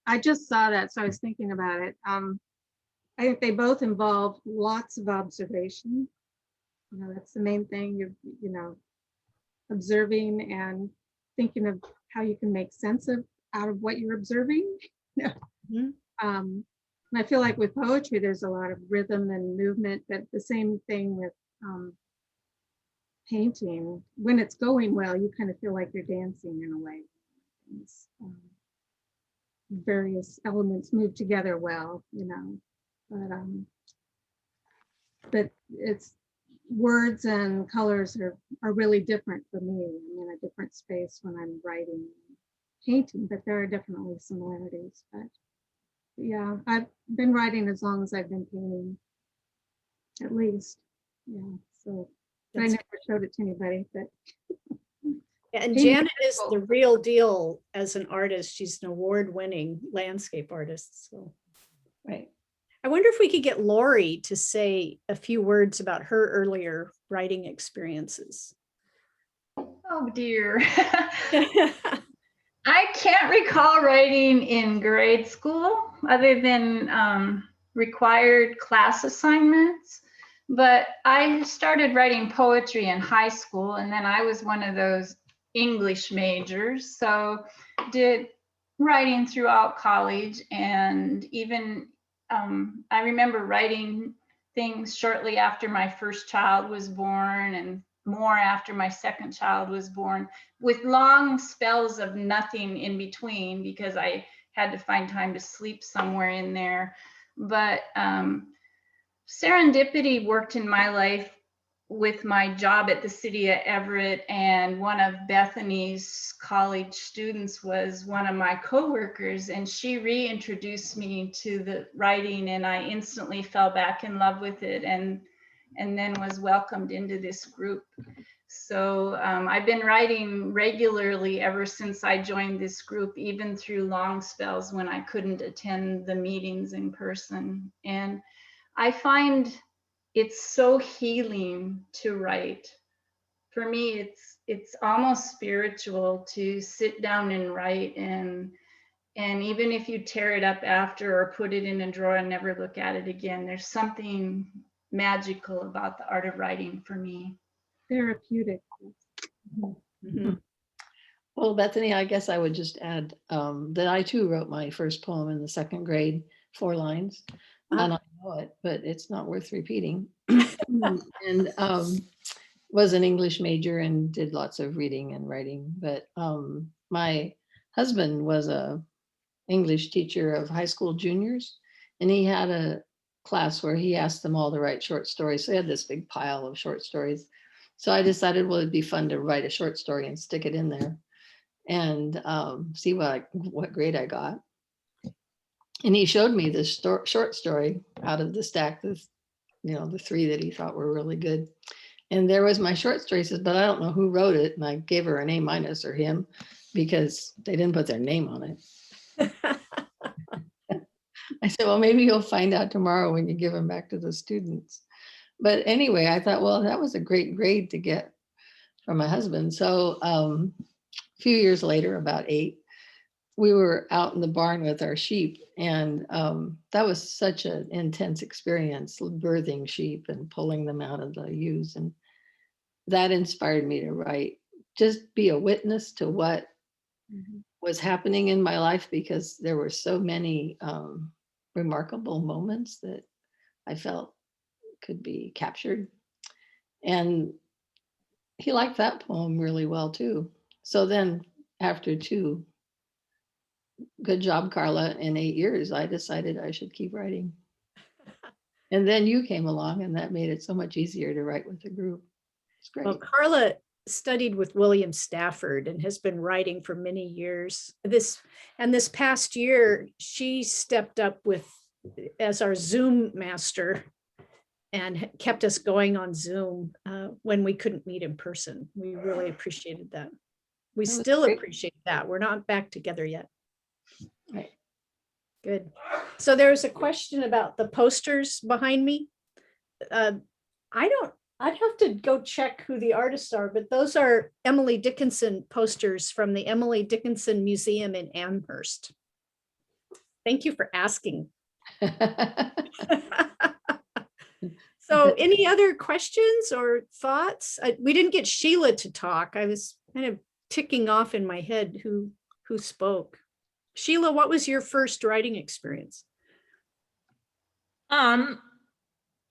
I just saw that, so I was thinking about it. I think they both involve lots of observation. You know, that's the main thing. You know, observing and thinking of how you can make sense out of what you're observing. Mm-hmm. And I feel like with poetry, there's a lot of rhythm and movement, but the same thing with painting. When it's going well, you kind of feel like you're dancing in a way. Various elements move together well, you know, but it's words and colors are really different for me. I'm in a different space when I'm writing, painting, but there are definitely similarities. But yeah, I've been writing as long as I've been painting, at least. Yeah, so I never showed it to anybody, but. And Janet is the real deal as an artist. She's an award-winning landscape artist. So, right. I wonder if we could get Lori to say a few words about her earlier writing experiences. Oh dear. I can't recall writing in grade school other than required class assignments, but I started writing poetry in high school, and then I was one of those English majors, so did writing throughout college, and even I remember writing things shortly after my first child was born and more after my second child was born, with long spells of nothing in between because I had to find time to sleep somewhere in there. But serendipity worked in my life with my job at the city of Everett, and one of Bethany's college students was one of my coworkers, and she reintroduced me to the writing, and I instantly fell back in love with it, and then was welcomed into this group. So I've been writing regularly ever since I joined this group, even through long spells when I couldn't attend the meetings in person. And I find it's so healing to write. For me, it's almost spiritual to sit down and write, and even if you tear it up after or put it in a drawer and never look at it again, there's something magical about the art of writing for me. Therapeutic. Mm-hmm. Well, Bethany, I guess I would just add that I too wrote my first poem in the second grade, 4 lines. And I know it, but it's not worth repeating. And was an English major and did lots of reading and writing. But my husband was a English teacher of high school juniors, and he had a class where he asked them all to write short stories. So he had this big pile of short stories. So I decided, well, it'd be fun to write a short story and stick it in there and see what grade I got. And he showed me this short story out of the stack, the 3 that he thought were really good. And there was my short story. He says, but I don't know who wrote it. And I gave her an A- or him because they didn't put their name on it. I said, well, maybe you'll find out tomorrow when you give them back to the students. But anyway, I thought, well, that was a great grade to get from my husband. So few years later, about 8, we were out in the barn with our sheep, and that was such an intense experience, birthing sheep and pulling them out of the ewes. And that inspired me to write, just be a witness to what was happening in my life, because there were so many remarkable moments that I felt could be captured. And he liked that poem really well too. So then after 2, good job, Carla, in 8 years, I decided I should keep writing. And then you came along, and that made it so much easier to write with a group. It's great. Well, Carla studied with William Stafford and has been writing for many years. This past year, she stepped up as our Zoom master and kept us going on Zoom when we couldn't meet in person. We really appreciated that. We still appreciate that. We're not back together yet. Right. Good. So there's a question about the posters behind me. I'd have to go check who the artists are, but those are Emily Dickinson posters from the Emily Dickinson Museum in Amherst. Thank you for asking. So any other questions or thoughts? We didn't get Sheila to talk. I was kind of ticking off in my head who spoke. Sheila, what was your first writing experience? I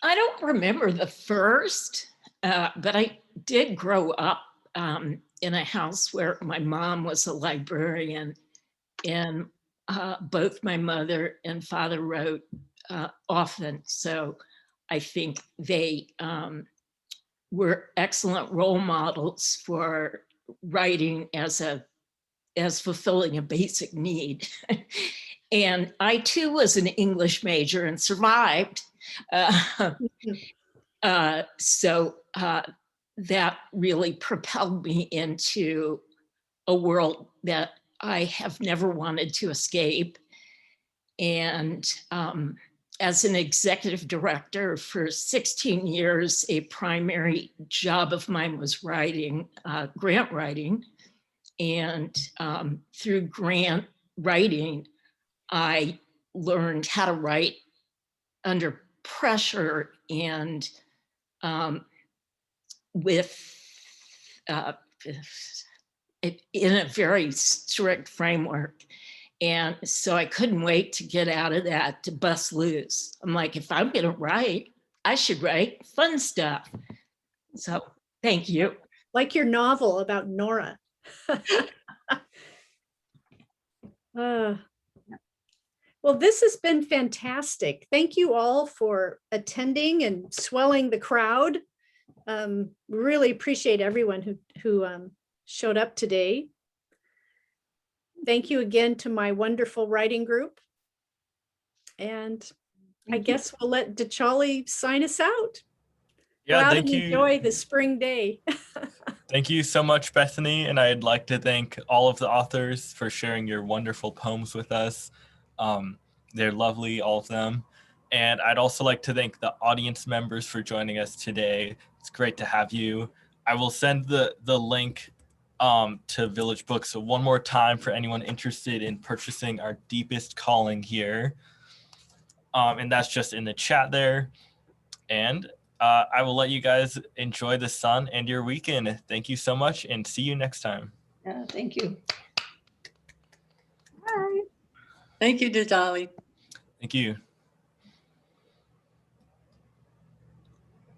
don't remember the first, but I did grow up in a house where my mom was a librarian, and both my mother and father wrote often. So I think they were excellent role models for writing as fulfilling a basic need. And I too was an English major and survived. So that really propelled me into a world that I have never wanted to escape. And as an executive director for 16 years, a primary job of mine was writing, grant writing. And through grant writing, I learned how to write under pressure and in a very strict framework. And so I couldn't wait to get out of that, to bust loose. I'm like, if I'm gonna write, I should write fun stuff. So thank you. Like your novel about Nora. Well, this has been fantastic. Thank you all for attending and swelling the crowd. Really appreciate everyone who showed up today. Thank you again to my wonderful writing group. And I guess we'll let DeCharlie sign us out. Yeah, Go out thank and you. enjoy the spring day. Thank you so much, Bethany. And I'd like to thank all of the authors for sharing your wonderful poems with us. They're lovely, all of them. And I'd also like to thank the audience members for joining us today. It's great to have you. I will send the link to Village Books one more time for anyone interested in purchasing our Deepest Calling here. And that's just in the chat there. And I will let you guys enjoy the sun and your weekend. Thank you so much, and see you next time. Yeah, thank you. Thank you, Dadali. Thank you.